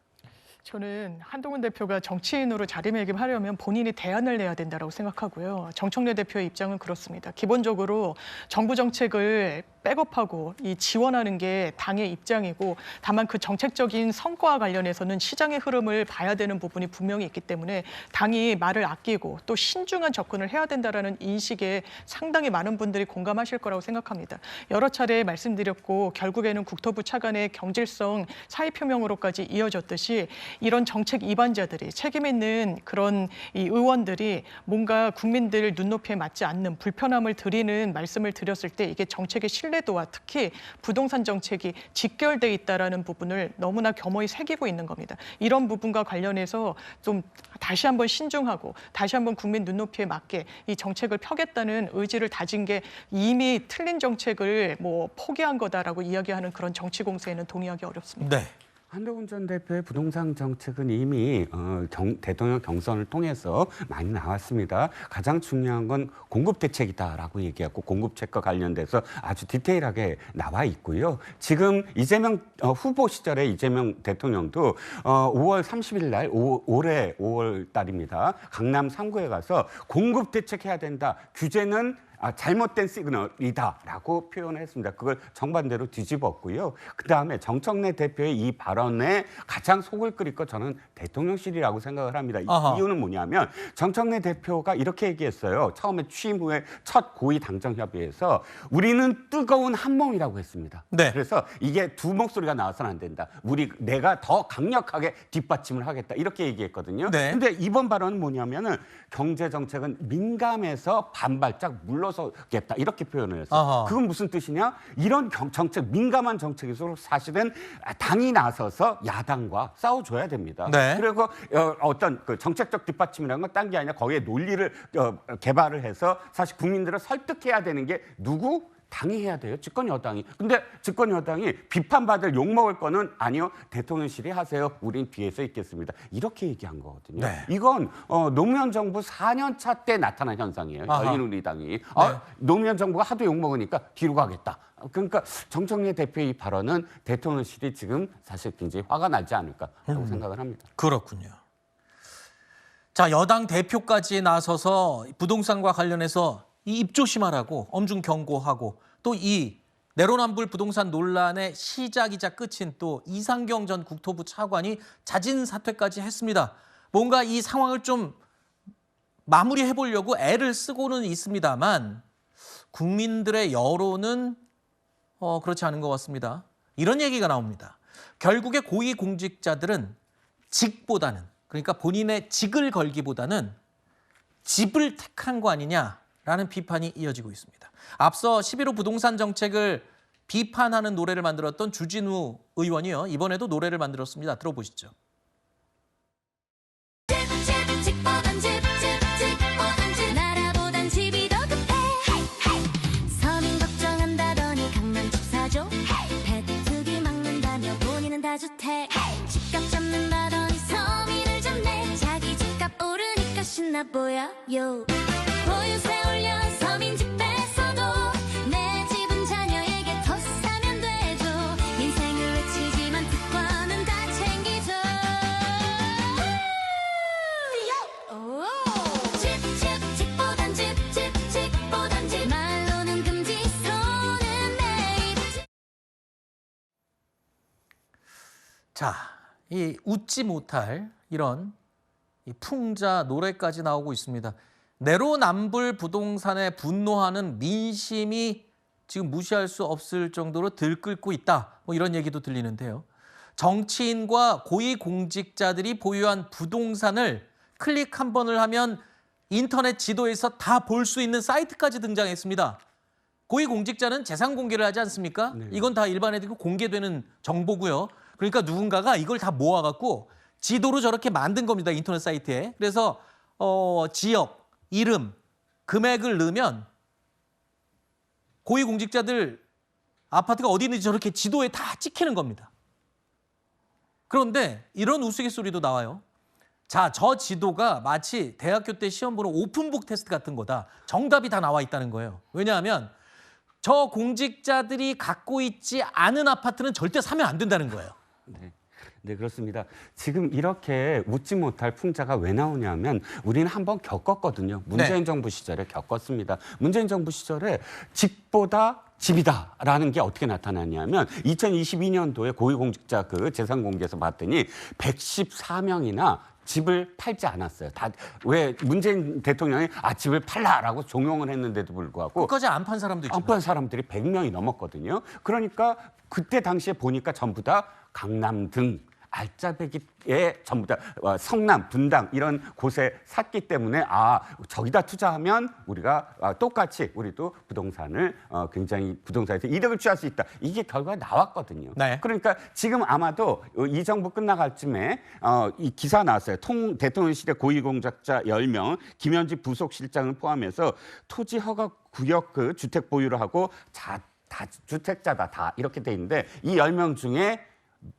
Speaker 7: 저는 한동훈 대표가 정치인으로 자리매김하려면 본인이 대안을 내야 된다고 생각하고요. 정청래 대표의 입장은 그렇습니다. 기본적으로 정부 정책을 백업하고 지원하는 게 당의 입장이고, 다만 그 정책적인 성과와 관련해서는 시장의 흐름을 봐야 되는 부분이 분명히 있기 때문에 당이 말을 아끼고 또 신중한 접근을 해야 된다라는 인식에 상당히 많은 분들이 공감하실 거라고 생각합니다. 여러 차례 말씀드렸고 결국에는 국토부 차관의 경질성 사의 표명으로까지 이어졌듯이 이런 정책 이반자들이, 책임 있는 그런 의원들이 뭔가 국민들 눈높이에 맞지 않는 불편함을 드리는 말씀을 드렸을 때 이게 정책의 신뢰도와 특히 부동산 정책이 직결돼 있다라는 부분을 너무나 겸허히 새기고 있는 겁니다. 이런 부분과 관련해서 좀 다시 한번 신중하고 다시 한번 국민 눈높이에 맞게 이 정책을 펴겠다는 의지를 다진 게 이미 틀린 정책을 포기한 거다라고 이야기하는 그런 정치 공세에는 동의하기 어렵습니다.
Speaker 1: 네.
Speaker 5: 한동훈 전 대표의 부동산 정책은 이미 대통령 경선을 통해서 많이 나왔습니다. 가장 중요한 건 공급 대책이다라고 얘기하고 공급책과 관련돼서 아주 디테일하게 나와 있고요. 지금 이재명 후보 시절에 이재명 대통령도 5월 30일 날 올해 5월 달입니다. 강남 3구에 가서 공급 대책해야 된다. 규제는 잘못된 시그널이다라고 표현을 했습니다. 그걸 정반대로 뒤집었고요. 그다음에 정청래 대표의 이 발언에 가장 속을 끓일 거 저는 대통령실이라고 생각을 합니다. 이유는 뭐냐면 정청래 대표가 이렇게 얘기했어요. 처음에 취임 후에 첫 고위 당정 협의에서 우리는 뜨거운 한 몸이라고 했습니다.
Speaker 1: 네.
Speaker 5: 그래서 이게 두 목소리가 나와서는 안 된다. 내가 더 강력하게 뒷받침을 하겠다. 이렇게 얘기했거든요.
Speaker 1: 네.
Speaker 5: 근데 이번 발언은 뭐냐면은 경제 정책은 민감해서 반발짝 물러서겠다. 이렇게 표현을 했어요.
Speaker 1: 아하.
Speaker 5: 그건 무슨 뜻이냐? 이런 정책, 민감한 정책일수록 사실은 당이 나서서 야당과 싸워줘야 됩니다.
Speaker 1: 네.
Speaker 5: 그리고 어떤 그 정책적 뒷받침이라는 건 딴 게 아니라 거기에 논리를 개발을 해서 사실 국민들을 설득해야 되는 게 누구? 당이 해야 돼요. 집권 여당이. 근데 집권 여당이 비판받을 욕먹을 거는 아니요. 대통령실이 하세요. 우린 뒤에서 있겠습니다. 이렇게 얘기한 거거든요.
Speaker 1: 네.
Speaker 5: 이건 노무현 정부 4년 차 때 나타난 현상이에요.
Speaker 1: 아하.
Speaker 5: 열린우리당이.
Speaker 1: 네.
Speaker 5: 노무현 정부가 하도 욕먹으니까 뒤로 가겠다. 그러니까 정청래 대표의 이 발언은 대통령실이 지금 사실 굉장히 화가 나지 않을까라고 생각을 합니다.
Speaker 1: 그렇군요. 자, 여당 대표까지 나서서 부동산과 관련해서 이 입조심하라고 엄중 경고하고 또 이 내로남불 부동산 논란의 시작이자 끝인 또 이상경 전 국토부 차관이 자진 사퇴까지 했습니다. 뭔가 이 상황을 좀 마무리해 보려고 애를 쓰고는 있습니다만 국민들의 여론은 그렇지 않은 것 같습니다. 이런 얘기가 나옵니다. 결국에 고위공직자들은 직보다는, 그러니까 본인의 직을 걸기보다는 집을 택한 거 아니냐라는 비판이 이어지고 있습니다. 앞서 11호 부동산 정책을 비판하는 노래를 만들었던 주진우 의원이요. 이번에도 노래를 만들었습니다. 들어보시죠.
Speaker 14: 주택 집값 잡는다더니 서민을 잡네. 자기 집값 오르니까 신나 보여요. 보유세 올려 서민 집 뺏어도 내 집은 자녀에게 더 사면 되죠. 인생을 외치지만 특권은 다 챙기죠. 집보단 집보단 집. 말로는 금지 손은 내입.
Speaker 1: 자, 이 웃지 못할 이런 이 풍자 노래까지 나오고 있습니다. 내로남불 부동산에 분노하는 민심이 지금 무시할 수 없을 정도로 들끓고 있다. 뭐 이런 얘기도 들리는데요. 정치인과 고위공직자들이 보유한 부동산을 클릭 한 번을 하면 인터넷 지도에서 다 볼 수 있는 사이트까지 등장했습니다. 고위공직자는 재산 공개를 하지 않습니까?
Speaker 5: 네.
Speaker 1: 이건 다 일반인들이 공개되는 정보고요. 그러니까 누군가가 이걸 다 모아갖고 지도로 저렇게 만든 겁니다. 인터넷 사이트에. 그래서 지역, 이름, 금액을 넣으면 고위공직자들 아파트가 어디 있는지 저렇게 지도에 다 찍히는 겁니다. 그런데 이런 우스갯소리도 나와요. 자, 저 지도가 마치 대학교 때 시험 보는 오픈북 테스트 같은 거다. 정답이 다 나와 있다는 거예요. 왜냐하면 저 공직자들이 갖고 있지 않은 아파트는 절대 사면 안 된다는 거예요.
Speaker 5: 네, 그렇습니다. 지금 이렇게 웃지 못할 풍자가 왜 나오냐면 우리는 한번 겪었거든요. 문재인 정부 시절에 겪었습니다. 문재인 정부 시절에 집보다 집이다라는 게 어떻게 나타났냐면 2022년도에 고위공직자 그 재산 공개에서 봤더니 114명이나 집을 팔지 않았어요. 왜 문재인 대통령이 집을 팔라라고 종용을 했는데도 불구하고
Speaker 1: 끝까지 안 판 사람도 있죠.
Speaker 5: 안 판 사람들이 100명이 넘었거든요. 그러니까 그때 당시에 보니까 전부 다 강남 등 알짜배기에 전부 다 성남, 분당 이런 곳에 샀기 때문에 저기다 투자하면 우리가 똑같이 우리도 부동산을 굉장히 부동산에서 이득을 취할 수 있다. 이게 결과가 나왔거든요.
Speaker 1: 네.
Speaker 5: 그러니까 지금 아마도 이 정부 끝나갈 쯤에 이 기사 나왔어요. 대통령실의 고위공직자 10명, 김현지 부속실장을 포함해서 토지 허가 구역 그 주택 보유를 하고 다 주택자다 다 이렇게 돼 있는데 이 10명 중에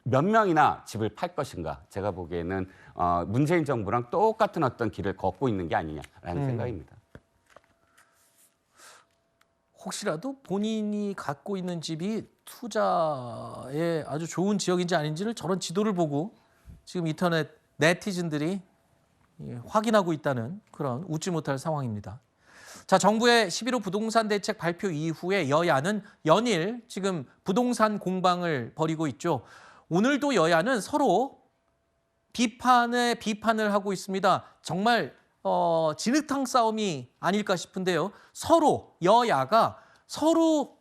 Speaker 5: 몇 명이나 집을 팔 것인가? 제가 보기에는 문재인 정부랑 똑같은 어떤 길을 걷고 있는 게 아니냐라는 생각입니다.
Speaker 1: 혹시라도 본인이 갖고 있는 집이 투자에 아주 좋은 지역인지 아닌지를 저런 지도를 보고 지금 인터넷 네티즌들이 확인하고 있다는 그런 웃지 못할 상황입니다. 자, 정부의 11호 부동산 대책 발표 이후에 여야는 연일 지금 부동산 공방을 벌이고 있죠. 오늘도 여야는 서로 비판을 하고 있습니다. 정말 진흙탕 싸움이 아닐까 싶은데요. 여야가 서로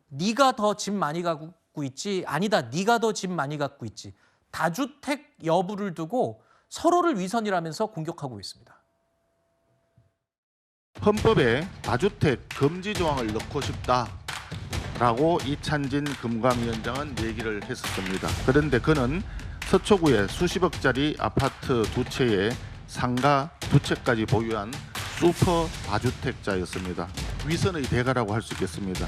Speaker 1: 네가 더 집 많이 갖고 있지, 아니다 네가 더 집 많이 갖고 있지, 다주택 여부를 두고 서로를 위선이라면서 공격하고 있습니다.
Speaker 15: 헌법에 다주택 금지 조항을 넣고 싶다라고 이찬진 금감위원장은 얘기를 했었습니다. 그런데 그는 서초구에 수십억짜리 아파트 2채에 상가 2채까지 보유한 슈퍼 다주택자였습니다. 위선의 대가라고 할 수 있겠습니다.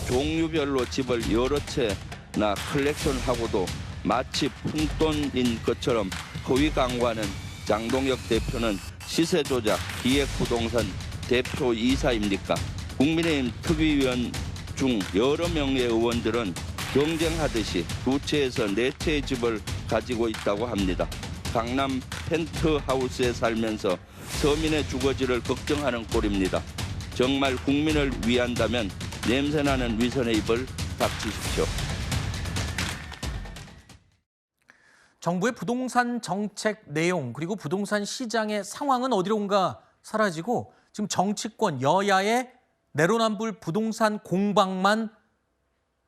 Speaker 16: 종류별로 집을 여러 채나 컬렉션하고도 마치 푼돈인 것처럼 허위 광고하는 장동혁 대표는 시세 조작 기획부동산 대표 이사입니까? 국민의힘 특위위원 중 여러 명의 의원들은 경쟁하듯이 2채에서 4채의 집을 가지고 있다고 합니다. 강남 펜트하우스에 살면서 서민의 주거지를 걱정하는 꼴입니다. 정말 국민을 위한다면 냄새나는 위선의 입을 닥치십시오.
Speaker 1: 정부의 부동산 정책 내용 그리고 부동산 시장의 상황은 어디론가 사라지고 지금 정치권 여야의 내로남불 부동산 공방만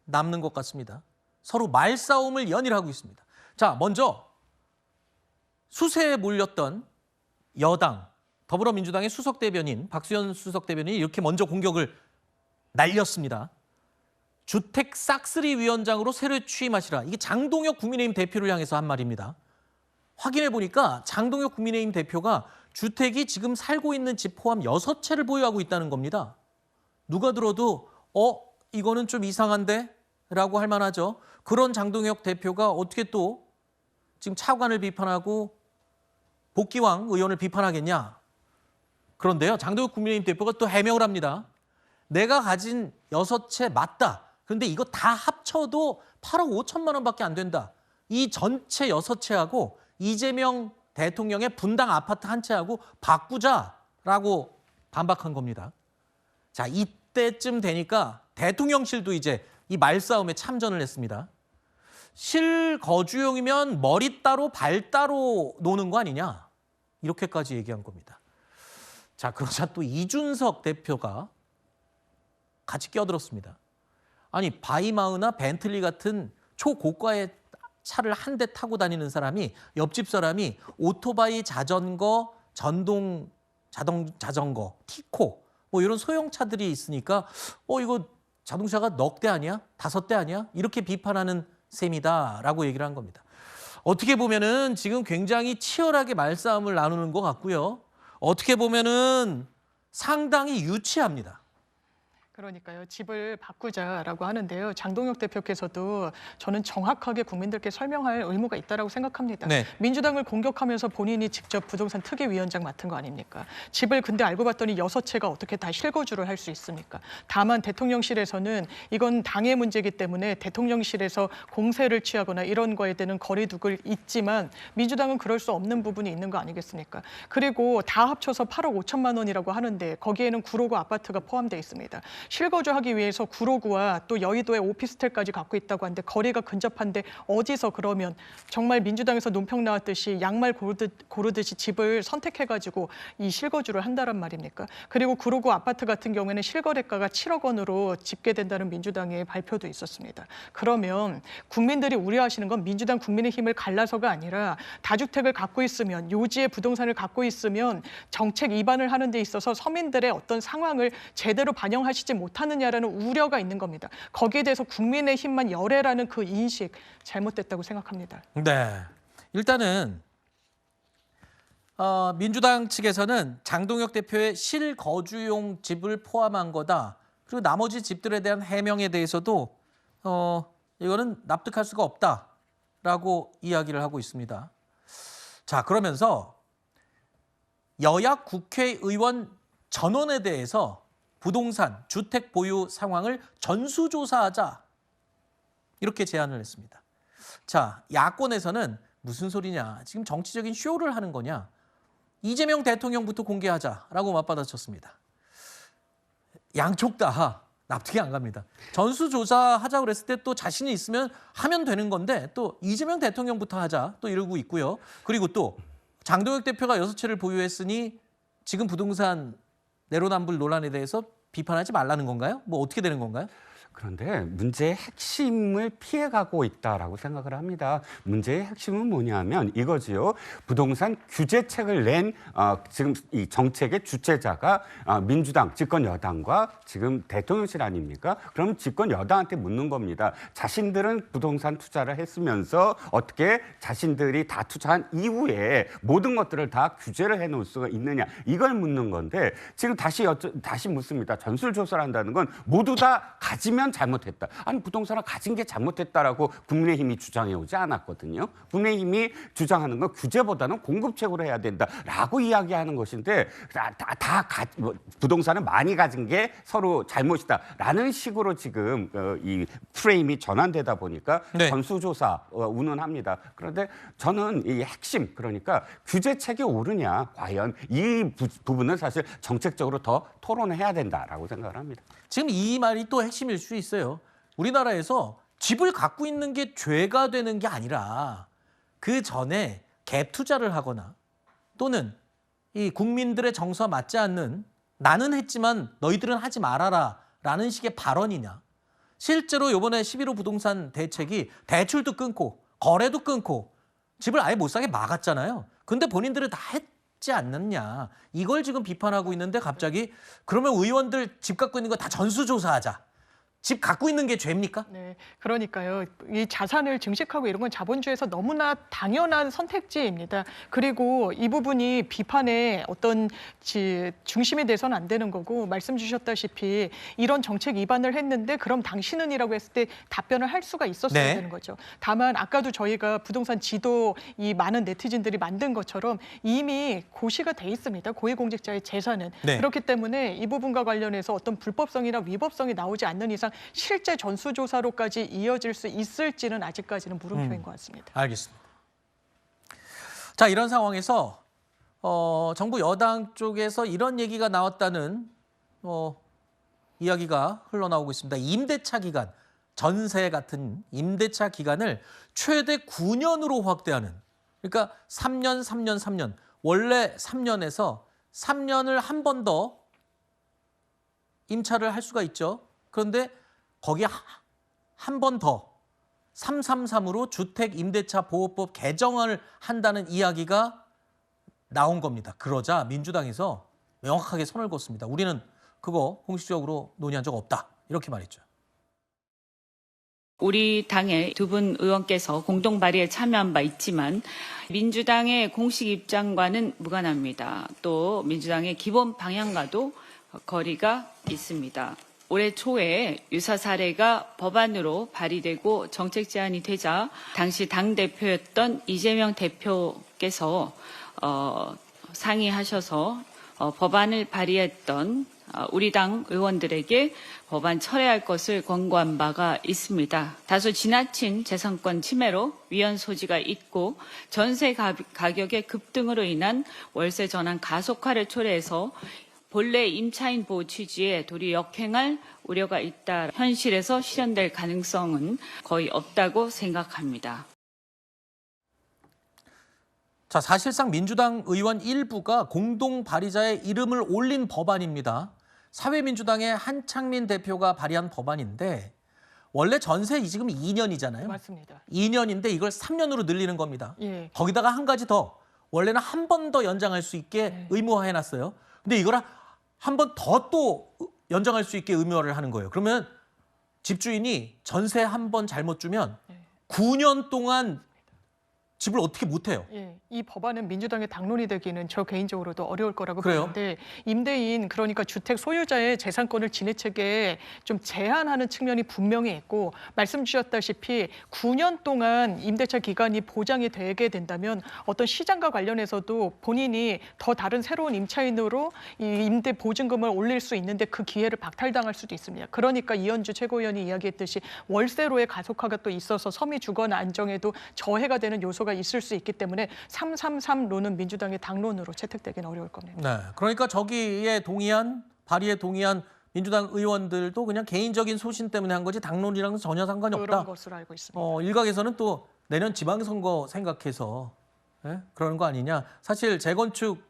Speaker 1: 남는 것 같습니다. 서로 말싸움을 연일하고 있습니다. 자, 먼저 수세에 몰렸던 여당 더불어민주당의 수석 대변인 박수현 수석 대변인이 이렇게 먼저 공격을 날렸습니다. 주택 싹쓸이 위원장으로 새로 취임하시라. 이게 장동혁 국민의힘 대표를 향해서 한 말입니다. 확인해 보니까 장동혁 국민의힘 대표가 주택이 지금 살고 있는 집 포함 6채를 보유하고 있다는 겁니다. 누가 들어도 이거는 좀 이상한데? 라고 할 만하죠. 그런 장동혁 대표가 어떻게 또 지금 차관을 비판하고 복귀왕 의원을 비판하겠냐? 그런데요, 장동혁 국민의힘 대표가 또 해명을 합니다. 내가 가진 6채 맞다. 그런데 이거 다 합쳐도 8억 5천만 원밖에 안 된다. 이 전체 6채하고 이재명 대통령의 분당 아파트 한 채하고 바꾸자라고 반박한 겁니다. 자, 이때쯤 되니까 대통령실도 이제 이 말싸움에 참전을 했습니다. 실거주용이면 머리 따로 발 따로 노는 거 아니냐? 이렇게까지 얘기한 겁니다. 자, 그러자 또 이준석 대표가 같이 끼어들었습니다. 아니, 바이마우나 벤틀리 같은 초고가의 차를 한 대 타고 다니는 사람이, 옆집 사람이 오토바이, 자전거, 전동 자전거, 티코 뭐 이런 소형차들이 있으니까 이거 자동차가 넉 대 아니야? 5대 아니야? 이렇게 비판하는 셈이다라고 얘기를 한 겁니다. 어떻게 보면은 지금 굉장히 치열하게 말싸움을 나누는 것 같고요. 어떻게 보면은 상당히 유치합니다.
Speaker 7: 그러니까요. 집을 바꾸자라고 하는데요. 장동혁 대표께서도 저는 정확하게 국민들께 설명할 의무가 있다고 생각합니다.
Speaker 1: 네.
Speaker 7: 민주당을 공격하면서 본인이 직접 부동산 특위위원장 맡은 거 아닙니까? 집을 근데 알고 봤더니 6채가 어떻게 다 실거주를 할 수 있습니까? 다만 대통령실에서는 이건 당의 문제이기 때문에 대통령실에서 공세를 취하거나 이런 거에 대한 거리두기를 있지만 민주당은 그럴 수 없는 부분이 있는 거 아니겠습니까? 그리고 다 합쳐서 8억 5천만 원이라고 하는데 거기에는 구로구 아파트가 포함되어 있습니다. 실거주하기 위해서 구로구와 또 여의도에 오피스텔까지 갖고 있다고 하는데 거리가 근접한데 어디서 그러면 정말 민주당에서 논평 나왔듯이 양말 고르듯이 집을 선택해가지고 이 실거주를 한다란 말입니까? 그리고 구로구 아파트 같은 경우에는 실거래가가 7억 원으로 집계된다는 민주당의 발표도 있었습니다. 그러면 국민들이 우려하시는 건 민주당 국민의힘을 갈라서가 아니라 다주택을 갖고 있으면 요지의 부동산을 갖고 있으면 정책 위반을 하는 데 있어서 서민들의 어떤 상황을 제대로 반영하시지 못하느냐라는 우려가 있는 겁니다. 거기에 대해서 국민의힘만 열애라는 그 인식 잘못됐다고 생각합니다.
Speaker 1: 네, 일단은 민주당 측에서는 장동혁 대표의 실거주용 집을 포함한 거다. 그리고 나머지 집들에 대한 해명에 대해서도 이거는 납득할 수가 없다라고 이야기를 하고 있습니다. 자, 그러면서 여야 국회의원 전원에 대해서 부동산, 주택 보유 상황을 전수조사하자 이렇게 제안을 했습니다. 자, 야권에서는 무슨 소리냐, 지금 정치적인 쇼를 하는 거냐, 이재명 대통령부터 공개하자라고 맞받아쳤습니다. 양쪽 다 납득이 안 갑니다. 전수조사하자고 그랬을 때 또 자신이 있으면 하면 되는 건데 또 이재명 대통령부터 하자 또 이러고 있고요. 그리고 또 장동혁 대표가 6채를 보유했으니 지금 부동산 내로남불 논란에 대해서 비판하지 말라는 건가요? 뭐 어떻게 되는 건가요?
Speaker 5: 그런데 문제의 핵심을 피해가고 있다라고 생각을 합니다. 문제의 핵심은 뭐냐면 이거지요. 부동산 규제책을 낸 지금 이 정책의 주체자가 민주당 집권 여당과 지금 대통령실 아닙니까? 그럼 집권 여당한테 묻는 겁니다. 자신들은 부동산 투자를 했으면서 어떻게 자신들이 다 투자한 이후에 모든 것들을 다 규제를 해놓을 수가 있느냐 이걸 묻는 건데 지금 다시 묻습니다. 전술조사를 한다는 건 모두 다 가지면 잘못했다. 아니 부동산을 가진 게 잘못했다라고 국민의힘이 주장해 오지 않았거든요. 국민의힘이 주장하는 건 규제보다는 공급책으로 해야 된다라고 이야기하는 것인데 부동산을 많이 가진 게 서로 잘못이다라는 식으로 지금 이 프레임이 전환되다 보니까
Speaker 1: 네.
Speaker 5: 전수조사 운운합니다. 그런데 저는 이 핵심 그러니까 규제책이 옳으냐 과연 이 부분은 사실 정책적으로 더 토론을 해야 된다라고 생각을 합니다.
Speaker 1: 지금 이 말이 또 핵심일 수 있어요. 우리나라에서 집을 갖고 있는 게 죄가 되는 게 아니라 그 전에 갭 투자를 하거나 또는 이 국민들의 정서와 맞지 않는 나는 했지만 너희들은 하지 말아라 라는 식의 발언이냐. 실제로 이번에 11호 부동산 대책이 대출도 끊고 거래도 끊고 집을 아예 못 사게 막았잖아요. 근데 본인들은 다 했지 않느냐. 이걸 지금 비판하고 있는데 갑자기 그러면 의원들 집 갖고 있는 거 다 전수조사하자. 집 갖고 있는 게 죄입니까?
Speaker 7: 네, 그러니까요. 이 자산을 증식하고 이런 건 자본주의에서 너무나 당연한 선택지입니다. 그리고 이 부분이 비판의 어떤 중심이 돼서는 안 되는 거고 말씀 주셨다시피 이런 정책 위반을 했는데 그럼 당신은이라고 했을 때 답변을 할 수가 있었어야
Speaker 1: 네.
Speaker 7: 되는 거죠. 다만 아까도 저희가 부동산 지도 이 많은 네티즌들이 만든 것처럼 이미 고시가 돼 있습니다. 고위공직자의 재산은.
Speaker 1: 네.
Speaker 7: 그렇기 때문에 이 부분과 관련해서 어떤 불법성이나 위법성이 나오지 않는 이상 실제 전수조사로까지 이어질 수 있을지는 아직까지는 물음표인 것 같습니다.
Speaker 1: 알겠습니다. 자, 이런 상황에서 정부 여당 쪽에서 이런 얘기가 나왔다는 이야기가 흘러나오고 있습니다. 임대차 기간, 전세 같은 임대차 기간을 최대 9년으로 확대하는 그러니까 3년. 원래 3년에서 3년을 한 번 더 임차를 할 수가 있죠. 그런데 거기에 한 번 더 333으로 주택임대차보호법 개정안을 한다는 이야기가 나온 겁니다. 그러자 민주당에서 명확하게 선을 그었습니다. 우리는 그거 공식적으로 논의한 적 없다. 이렇게 말했죠.
Speaker 17: 우리 당의 두 분 의원께서 공동 발의에 참여한 바 있지만 민주당의 공식 입장과는 무관합니다. 또 민주당의 기본 방향과도 거리가 있습니다. 올해 초에 유사 사례가 법안으로 발의되고 정책 제안이 되자 당시 당대표였던 이재명 대표께서 상의하셔서 법안을 발의했던 우리 당 의원들에게 법안 철회할 것을 권고한 바가 있습니다. 다소 지나친 재산권 침해로 위헌 소지가 있고 전세 가격의 급등으로 인한 월세 전환 가속화를 초래해서 본래 임차인 보호 취지에 도리 역행할 우려가 있다. 현실에서 실현될 가능성은 거의 없다고 생각합니다.
Speaker 1: 자, 사실상 민주당 의원 일부가 공동 발의자의 이름을 올린 법안입니다. 사회민주당의 한창민 대표가 발의한 법안인데 원래 전세 지금 2년이잖아요.
Speaker 7: 맞습니다.
Speaker 1: 2년인데 이걸 3년으로 늘리는 겁니다.
Speaker 7: 예.
Speaker 1: 거기다가 한 가지 더 원래는 한 번 더 연장할 수 있게 의무화해놨어요. 근데 이걸 한 번 더 또 연장할 수 있게 의무화를 하는 거예요. 그러면 집주인이 전세 한 번 잘못 주면 9년 동안 집을 어떻게 못 해요?
Speaker 7: 예, 이 법안은 민주당의 당론이 되기는 저 개인적으로도 어려울 거라고
Speaker 1: 그래요?
Speaker 7: 보는데 임대인 그러니까 주택 소유자의 재산권을 지네책에 좀 제한하는 측면이 분명히 있고 말씀 주셨다시피 9년 동안 임대차 기간이 보장이 되게 된다면 어떤 시장과 관련해서도 본인이 더 다른 새로운 임차인으로 이 임대 보증금을 올릴 수 있는데 그 기회를 박탈당할 수도 있습니다. 그러니까 이현주 최고위원이 이야기했듯이 월세로의 가속화가 또 있어서 섬이 주거나 안정에도 저해가 되는 요소가 있을 수 있기 때문에 333로는 민주당의 당론으로 채택되기는 어려울 겁니다.
Speaker 1: 네, 그러니까 저기에 동의한 발의에 동의한 민주당 의원들도 그냥 개인적인 소신 때문에 한 거지 당론이랑은 전혀 상관이 없다.
Speaker 7: 그런 것으로 알고 있습니다.
Speaker 1: 일각에서는 또 내년 지방선거 생각해서 그러는 거 아니냐. 사실 재건축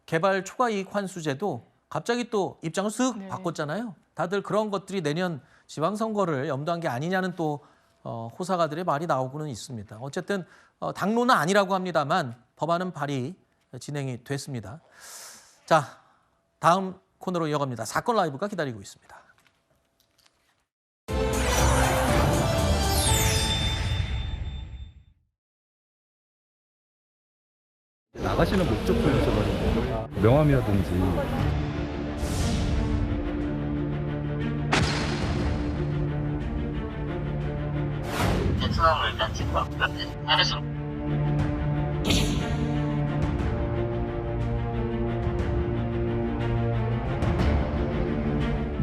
Speaker 1: 개발 초과이익 환수제도 갑자기 또 입장을 쓱 바꿨잖아요. 다들 그런 것들이 내년 지방선거를 염두한 게 아니냐는 또 호사가들의 말이 나오고는 있습니다. 어쨌든 당론은 아니라고 합니다만 법안은 발의 진행이 됐습니다. 자, 다음 코너로 이어갑니다. 사건 라이브가 기다리고 있습니다.
Speaker 18: 나가시는 목적도 여쭤봤는데 명함이라든지
Speaker 19: 상황을 일단 찍고 안에서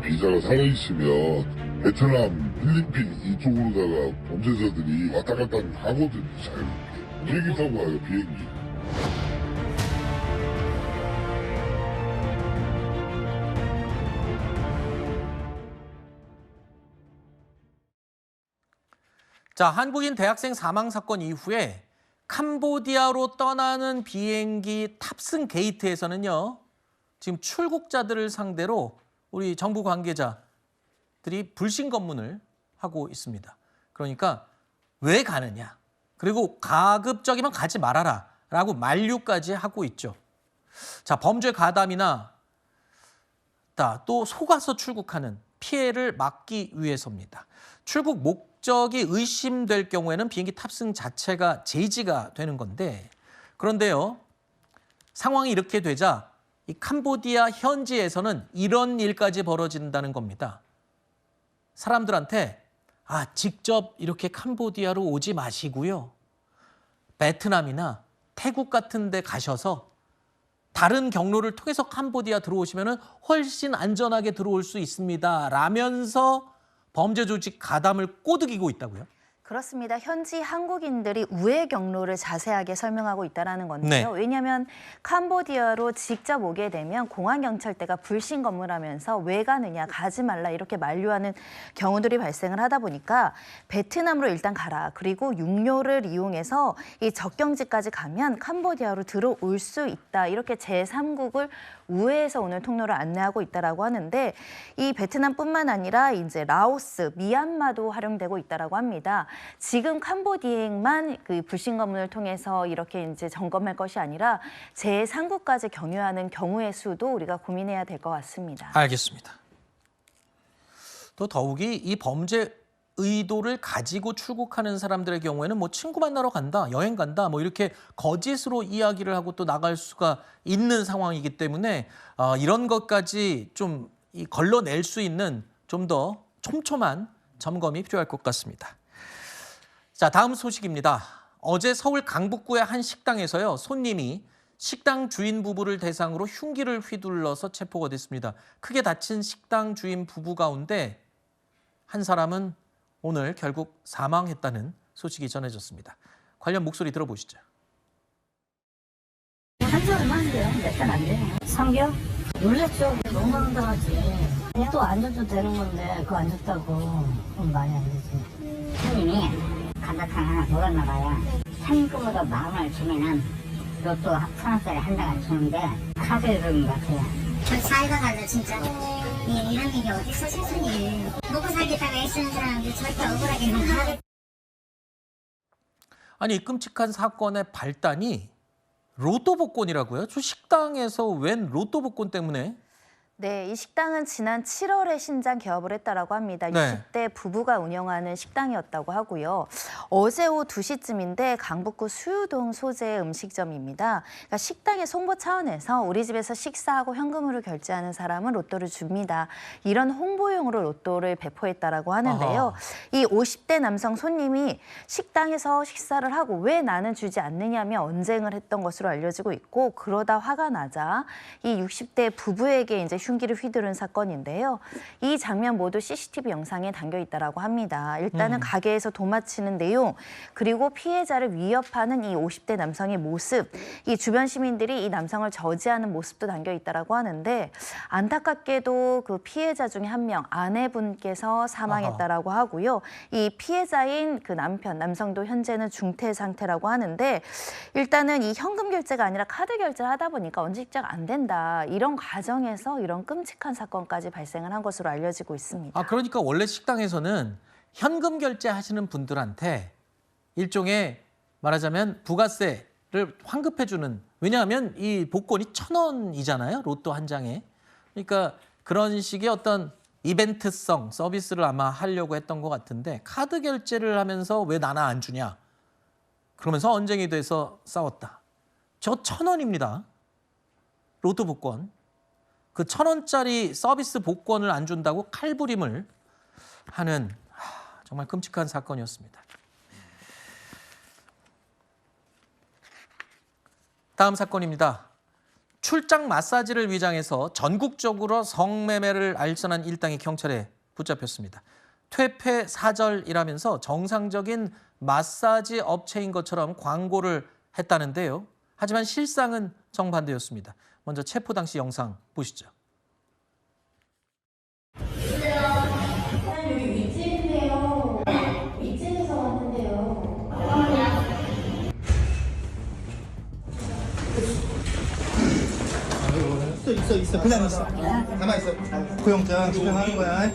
Speaker 20: 비자가 살아있으면 베트남, 필리핀 이쪽으로다가 범죄자들이 왔다 갔다 하거든요, 자유롭게. 비행기 타고 와요, 비행기.
Speaker 1: 자, 한국인 대학생 사망 사건 이후에 캄보디아로 떠나는 비행기 탑승 게이트에서는요, 지금 출국자들을 상대로 우리 정부 관계자들이 불신 검문을 하고 있습니다. 그러니까 왜 가느냐, 그리고 가급적이면 가지 말아라 라고 만류까지 하고 있죠. 자, 범죄 가담이나 또 속아서 출국하는 피해를 막기 위해서입니다. 출국 목적이 의심될 경우에는 비행기 탑승 자체가 제지가 되는 건데, 그런데요, 상황이 이렇게 되자 이 캄보디아 현지에서는 이런 일까지 벌어진다는 겁니다. 사람들한테 직접 이렇게 캄보디아로 오지 마시고요, 베트남이나 태국 같은 데 가셔서 다른 경로를 통해서 캄보디아 들어오시면 훨씬 안전하게 들어올 수 있습니다 라면서 범죄 조직 가담을 꼬드기고 있다고요?
Speaker 21: 그렇습니다. 현지 한국인들이 우회 경로를 자세하게 설명하고 있다는 건데요.
Speaker 1: 네.
Speaker 21: 왜냐하면 캄보디아로 직접 오게 되면 공안경찰대가 불신 검문하면서 왜 가느냐, 가지 말라 이렇게 만류하는 경우들이 발생을 하다 보니까 베트남으로 일단 가라. 그리고 육로를 이용해서 이 접경지까지 가면 캄보디아로 들어올 수 있다. 이렇게 제3국을 우회해서 오늘 통로를 안내하고 있다라고 하는데, 이 베트남뿐만 아니라 이제 라오스, 미얀마도 활용되고 있다라고 합니다. 지금 캄보디아만 그 불신 검문을 통해서 이렇게 이제 점검할 것이 아니라 제3국까지 경유하는 경우의 수도 우리가 고민해야 될 것 같습니다.
Speaker 1: 알겠습니다. 또 더욱이 이 범죄 의도를 가지고 출국하는 사람들의 경우에는 뭐 친구 만나러 간다, 여행 간다, 뭐 이렇게 거짓으로 이야기를 하고 또 나갈 수가 있는 상황이기 때문에 이런 것까지 좀 걸러낼 수 있는 좀 더 촘촘한 점검이 필요할 것 같습니다. 자, 다음 소식입니다. 어제 서울 강북구의 한 식당에서요, 손님이 식당 주인 부부를 대상으로 흉기를 휘둘러서 체포가 됐습니다. 크게 다친 식당 주인 부부 가운데 한 사람은 오늘 결국 사망했다는 소식이 전해졌습니다. 관련 목소리 들어보시죠.
Speaker 22: 한 잔은 한대요. 몇 잔 안 돼요. 3개월? 놀랬죠. 너무 황당하지. 또 안 줘도 되는 건데 그거 안 줬다고 그건 말이 안 되지. 손님이 감자탕 하나 먹었나 봐요. 상금으로 10,000원을 주면은 로또 1,000원짜리 한 장을 주는데 카드를 준 것 같아요.
Speaker 23: 저 사이가 달라 진짜. 이런 일이 어딨어 세상에. 먹고 살겠다고 애쓰는 사람들 절대 억울하게 못.
Speaker 1: 아니, 이 끔찍한 사건의 발단이 로또 복권이라고요? 저 식당에서 웬 로또 복권 때문에?
Speaker 21: 네, 이 식당은 지난 7월에 신장 개업을 했다라고 합니다.
Speaker 1: 네.
Speaker 21: 60대 부부가 운영하는 식당이었다고 하고요. 어제 오후 2시쯤인데 강북구 수유동 소재의 음식점입니다. 그러니까 식당의 홍보 차원에서 우리 집에서 식사하고 현금으로 결제하는 사람은 로또를 줍니다. 이런 홍보용으로 로또를 배포했다라고 하는데요.
Speaker 24: 아하.
Speaker 21: 이 50대 남성 손님이 식당에서 식사를 하고 왜 나는 주지 않느냐며 언쟁을 했던 것으로 알려지고 있고, 그러다 화가 나자 이 60대 부부에게 이제 흉기를 휘두른 사건인데요. 이 장면 모두 CCTV 영상에 담겨 있다라고 합니다. 일단은 가게에서 도마치는 내용, 그리고 피해자를 위협하는 이 50대 남성의 모습, 이 주변 시민들이 이 남성을 저지하는 모습도 담겨 있다라고 하는데, 안타깝게도 그 피해자 중에 한 명, 아내분께서 사망했다라고 하고요. 이 피해자인 그 남성도 현재는 중태 상태라고 하는데, 일단은 이 현금 결제가 아니라 카드 결제를 하다 보니까 언제 입자가 안 된다. 이런 과정에서 이런 끔찍한 사건까지 발생을 한 것으로 알려지고 있습니다.
Speaker 1: 그러니까 원래 식당에서는 현금 결제하시는 분들한테 일종의 말하자면 부가세를 환급해주는, 왜냐하면 이 복권이 1,000원이잖아요. 로또 한 장에. 그러니까 그런 식의 어떤 이벤트성 서비스를 아마 하려고 했던 것 같은데, 카드 결제를 하면서 왜 나나 안 주냐. 그러면서 언쟁이 돼서 싸웠다. 저 1,000원입니다. 로또 복권. 그 1,000원짜리 서비스 복권을 안 준다고 칼부림을 하는 정말 끔찍한 사건이었습니다. 다음 사건입니다. 출장 마사지를 위장해서 전국적으로 성매매를 알선한 일당이 경찰에 붙잡혔습니다. 퇴폐사절이라면서 정상적인 마사지 업체인 것처럼 광고를 했다는데요. 하지만 실상은 정반대였습니다. 먼저 체포 당시 영상 보시죠.
Speaker 14: 여기 윗집인데요. 윗집에서 왔는데요.
Speaker 2: 있어. 그냥 있어. 가만 있어. 구형장 집행하는 거야.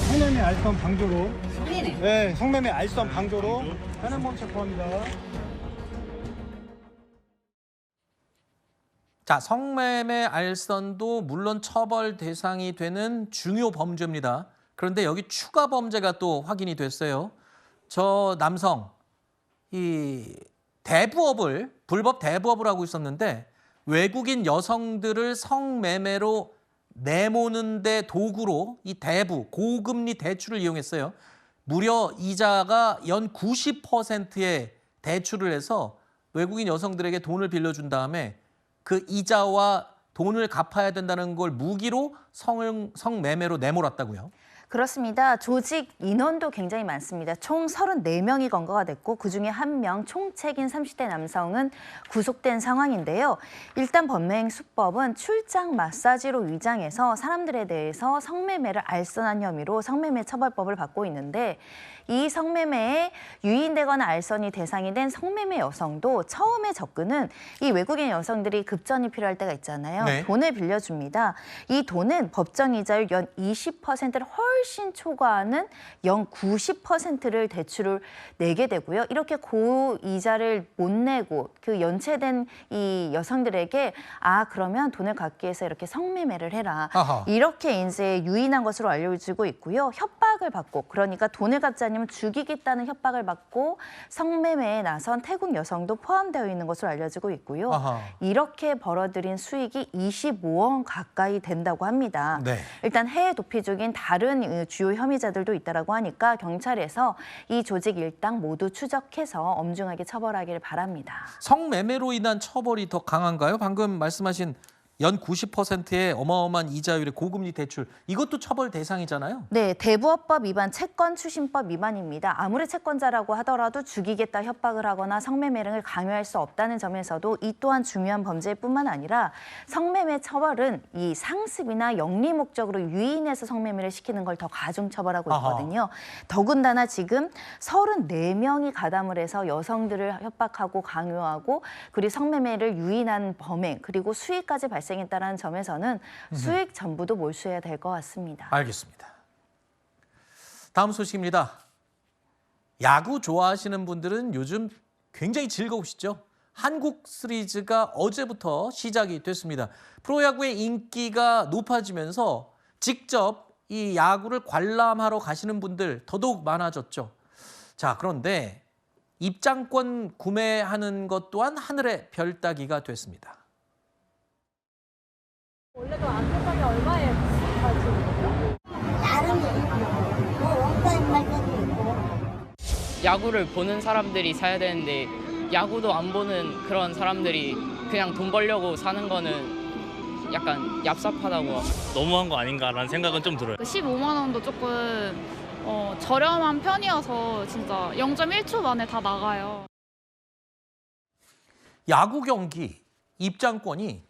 Speaker 2: 성매매 알선 방조로. 성매매. 네, 성매매 알선 방조로 현행범 체포합니다.
Speaker 1: 자, 성매매 알선도 물론 처벌 대상이 되는 중요 범죄입니다. 그런데 여기 추가 범죄가 또 확인이 됐어요. 저 남성, 이 대부업을, 불법 대부업을 하고 있었는데 외국인 여성들을 성매매로 내모는데 도구로 이 대부, 고금리 대출을 이용했어요. 무려 이자가 연 90%의 대출을 해서 외국인 여성들에게 돈을 빌려준 다음에 그 이자와 돈을 갚아야 된다는 걸 무기로 성매매로 내몰았다고요.
Speaker 21: 그렇습니다. 조직 인원도 굉장히 많습니다. 총 34명이 검거가 됐고 그중에 1명 총책인 30대 남성은 구속된 상황인데요. 일단 범행 수법은 출장 마사지로 위장해서 사람들에 대해서 성매매를 알선한 혐의로 성매매 처벌법을 받고 있는데, 이 성매매에 유인되거나 알선이 대상이 된 성매매 여성도 처음에 접근은 이 외국인 여성들이 급전이 필요할 때가 있잖아요.
Speaker 1: 네.
Speaker 21: 돈을 빌려줍니다. 이 돈은 법정 이자율 연 20%를 훨씬 초과하는 연 90%를 대출을 내게 되고요. 이렇게 고이자를 못 내고 그 연체된 이 여성들에게 그러면 돈을 갚기 위해서 이렇게 성매매를 해라.
Speaker 1: 아하.
Speaker 21: 이렇게 이제 유인한 것으로 알려지고 있고요. 협박을 받고, 그러니까 돈을 갚지 않으면 죽이겠다는 협박을 받고 성매매에 나선 태국 여성도 포함되어 있는 것으로 알려지고 있고요.
Speaker 1: 아하.
Speaker 21: 이렇게 벌어들인 수익이 25원 가까이 된다고 합니다.
Speaker 1: 네.
Speaker 21: 일단 해외 도피 중인 다른 주요 혐의자들도 있다라고 하니까 경찰에서 이 조직 일당 모두 추적해서 엄중하게 처벌하기를 바랍니다.
Speaker 1: 성매매로 인한 처벌이 더 강한가요? 방금 말씀하신 연 90%의 어마어마한 이자율의 고금리 대출, 이것도 처벌 대상이잖아요.
Speaker 21: 네, 대부업법 위반, 채권 추심법 위반입니다. 아무리 채권자라고 하더라도 죽이겠다 협박을 하거나 성매매를 강요할 수 없다는 점에서도 이 또한 중요한 범죄일 뿐만 아니라 성매매 처벌은 이 상습이나 영리 목적으로 유인해서 성매매를 시키는 걸 더 가중 처벌하고 있거든요. 더군다나 지금 34명이 가담을 해서 여성들을 협박하고 강요하고 그리고 성매매를 유인한 범행, 그리고 수익까지 발생했다는 점에서는 수익 전부도 몰수해야 될 것 같습니다.
Speaker 1: 알겠습니다. 다음 소식입니다. 야구 좋아하시는 분들은 요즘 굉장히 즐거우시죠? 한국 시리즈가 어제부터 시작이 됐습니다. 프로야구의 인기가 높아지면서 직접 이 야구를 관람하러 가시는 분들 더더욱 많아졌죠. 자, 그런데 입장권 구매하는 것 또한 하늘의 별 따기가 됐습니다.
Speaker 14: 원래도 안쪽까지 얼마에 가지는 거죠? 원가인 말까지 있고.
Speaker 3: 야구를 보는 사람들이 사야 되는데 야구도 안 보는 그런 사람들이 그냥 돈 벌려고 사는 거는 약간 얍삽하다고.
Speaker 4: 너무한 거 아닌가라는 생각은 좀 들어요.
Speaker 14: 15만 원도 조금 저렴한 편이어서 진짜 0.1초 만에 다 나가요.
Speaker 1: 야구 경기 입장권이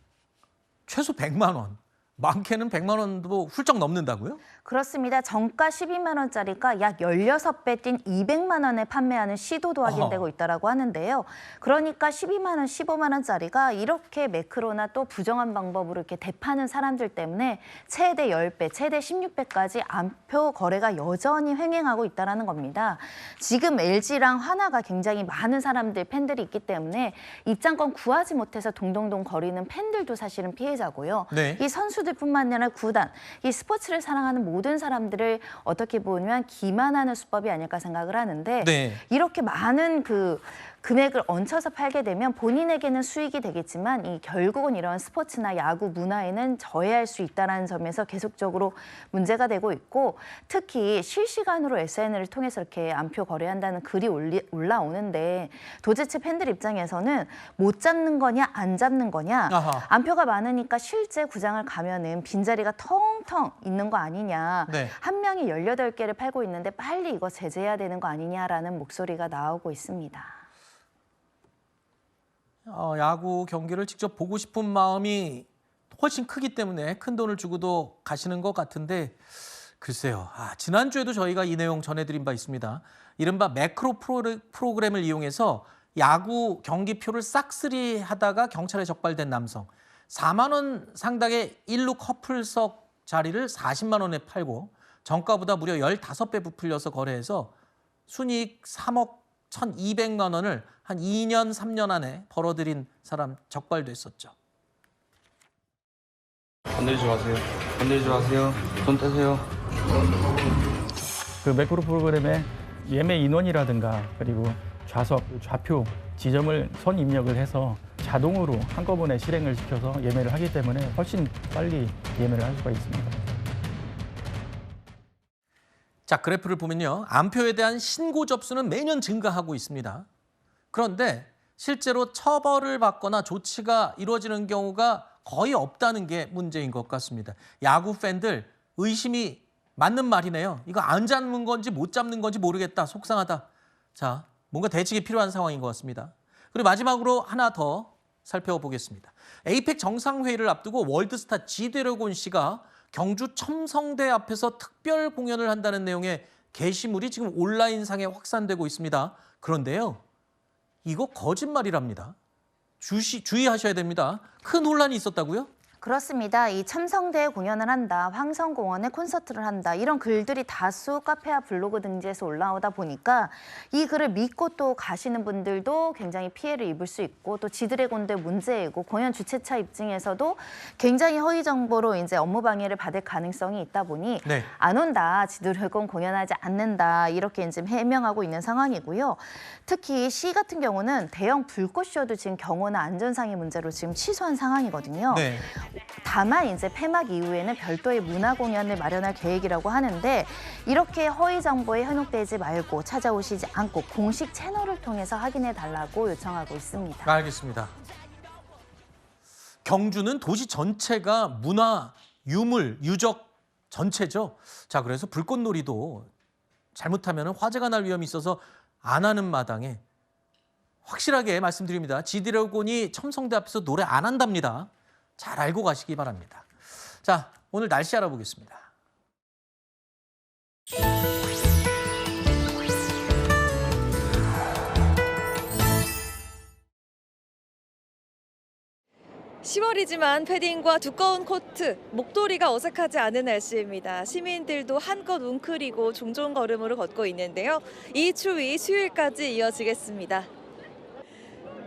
Speaker 1: 최소 100만 원, 많게는 100만 원도 훌쩍 넘는다고요?
Speaker 21: 그렇습니다. 정가 12만 원짜리가 약 16배 뛴 200만 원에 판매하는 시도도 확인되고 있다고 하는데요. 그러니까 12만 원, 15만 원짜리가 이렇게 매크로나 또 부정한 방법으로 이렇게 대파는 사람들 때문에 최대 10배, 최대 16배까지 암표 거래가 여전히 횡행하고 있다는 겁니다. 지금 LG랑 하나가 굉장히 많은 사람들, 팬들이 있기 때문에 입장권 구하지 못해서 동동동 거리는 팬들도 사실은 피해자고요.
Speaker 1: 네.
Speaker 21: 이 선수들뿐만 아니라 구단, 이 스포츠를 사랑하는 모든 사람들을 어떻게 보면 기만하는 수법이 아닐까 생각을 하는데
Speaker 1: 네.
Speaker 21: 이렇게 많은 그 금액을 얹혀서 팔게 되면 본인에게는 수익이 되겠지만 이 결국은 이런 스포츠나 야구 문화에는 저해할 수 있다는 점에서 계속적으로 문제가 되고 있고 특히 실시간으로 SNS를 통해서 이렇게 암표 거래한다는 글이 올라오는데 도대체 팬들 입장에서는 못 잡는 거냐 안 잡는 거냐
Speaker 1: 아하.
Speaker 21: 암표가 많으니까 실제 구장을 가면은 빈자리가 텅텅 있는 거 아니냐
Speaker 1: 네.
Speaker 21: 한 명이 18개를 팔고 있는데 빨리 이거 제재해야 되는 거 아니냐라는 목소리가 나오고 있습니다.
Speaker 1: 야구 경기를 직접 보고 싶은 마음이 훨씬 크기 때문에 큰 돈을 주고도 가시는 것 같은데 글쎄요. 지난주에도 저희가 이 내용 전해드린 바 있습니다. 이른바 매크로 프로그램을 이용해서 야구 경기표를 싹쓸이 하다가 경찰에 적발된 남성. 4만 원 상당의 1루 커플석 자리를 40만 원에 팔고 정가보다 무려 15배 부풀려서 거래해서 순이익 3억 1,200만 원을 한 2년, 3년 안에 벌어들인 사람 적발됐었죠.
Speaker 6: 건들지 마세요. 건들지 마세요. 손 떼세요.
Speaker 8: 그 매크로 프로그램의 예매 인원이라든가 그리고 좌석, 좌표 지점을 선 입력을 해서 자동으로 한꺼번에 실행을 시켜서 예매를 하기 때문에 훨씬 빨리 예매를 할 수가 있습니다.
Speaker 1: 자, 그래프를 보면요. 암표에 대한 신고 접수는 매년 증가하고 있습니다. 그런데 실제로 처벌을 받거나 조치가 이루어지는 경우가 거의 없다는 게 문제인 것 같습니다. 야구 팬들 의심이 맞는 말이네요. 이거 안 잡는 건지 못 잡는 건지 모르겠다. 속상하다. 자, 뭔가 대책이 필요한 상황인 것 같습니다. 그리고 마지막으로 하나 더 살펴보겠습니다. 에이펙 정상회의를 앞두고 월드스타 지드래곤 씨가 경주 첨성대 앞에서 특별 공연을 한다는 내용의 게시물이 지금 온라인상에 확산되고 있습니다. 그런데요, 이거 거짓말이랍니다. 주의하셔야 됩니다. 큰 혼란이 있었다고요?
Speaker 21: 그렇습니다. 이 첨성대에 공연을 한다, 황성공원에 콘서트를 한다 이런 글들이 다수 카페와 블로그 등지에서 올라오다 보니까 이 글을 믿고 또 가시는 분들도 굉장히 피해를 입을 수 있고 또 지드래곤도 문제이고 공연 주최차 입장에서도 굉장히 허위 정보로 이제 업무 방해를 받을 가능성이 있다 보니
Speaker 1: 네.
Speaker 21: 안 온다, 지드래곤 공연하지 않는다 이렇게 이제 해명하고 있는 상황이고요. 특히 시 같은 경우는 대형 불꽃쇼도 지금 경호나 안전상의 문제로 지금 취소한 상황이거든요.
Speaker 1: 네.
Speaker 21: 다만 이제 폐막 이후에는 별도의 문화 공연을 마련할 계획이라고 하는데 이렇게 허위 정보에 현혹되지 말고 찾아오시지 않고 공식 채널을 통해서 확인해 달라고 요청하고 있습니다.
Speaker 1: 알겠습니다. 경주는 도시 전체가 문화, 유물, 유적 전체죠. 자, 그래서 불꽃놀이도 잘못하면 화재가 날 위험이 있어서 안 하는 마당에 확실하게 말씀드립니다. 지드래곤이 첨성대 앞에서 노래 안 한답니다. 잘 알고 가시기 바랍니다. 자, 오늘 날씨 알아보겠습니다.
Speaker 24: (10월이지만) 패딩과 두꺼운 코트, 목도리가 어색하지 않은 날씨입니다. 시민들도 한껏 웅크리고 종종 걸음으로 걷고 있는데요. 이 추위 수요일까지 이어지겠습니다.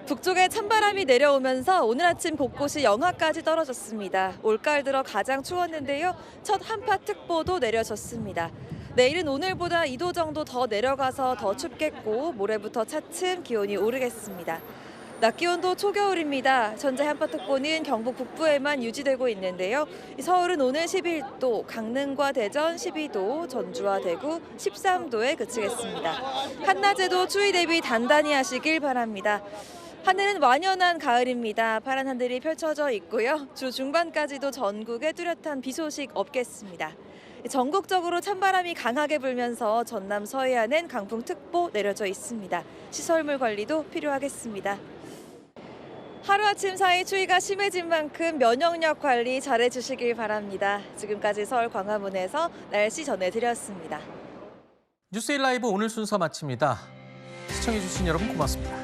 Speaker 24: 북쪽에 찬바람이 내려오면서 오늘 아침 곳곳이 영하까지 떨어졌습니다. 올가을 들어 가장 추웠는데요. 첫 한파특보도 내려졌습니다. 내일은 오늘보다 2도 정도 더 내려가서 더 춥겠고 모레부터 차츰 기온이 오르겠습니다. 낮 기온도 초겨울입니다. 현재 한파특보는 경북 북부에만 유지되고 있는데요. 서울은 오늘 11도, 강릉과 대전 12도, 전주와 대구 13도에 그치겠습니다. 한낮에도 추위 대비 단단히 하시길 바랍니다. 하늘은 완연한 가을입니다. 파란 하늘이 펼쳐져 있고요. 주 중반까지도 전국에 뚜렷한 비 소식 없겠습니다. 전국적으로 찬바람이 강하게 불면서 전남 서해안엔 강풍특보 내려져 있습니다. 시설물 관리도 필요하겠습니다. 하루아침 사이 추위가 심해진 만큼 면역력 관리 잘해주시길 바랍니다. 지금까지 서울 광화문에서 날씨 전해드렸습니다.
Speaker 1: 뉴스일 라이브 오늘 순서 마칩니다. 시청해주신 여러분 고맙습니다.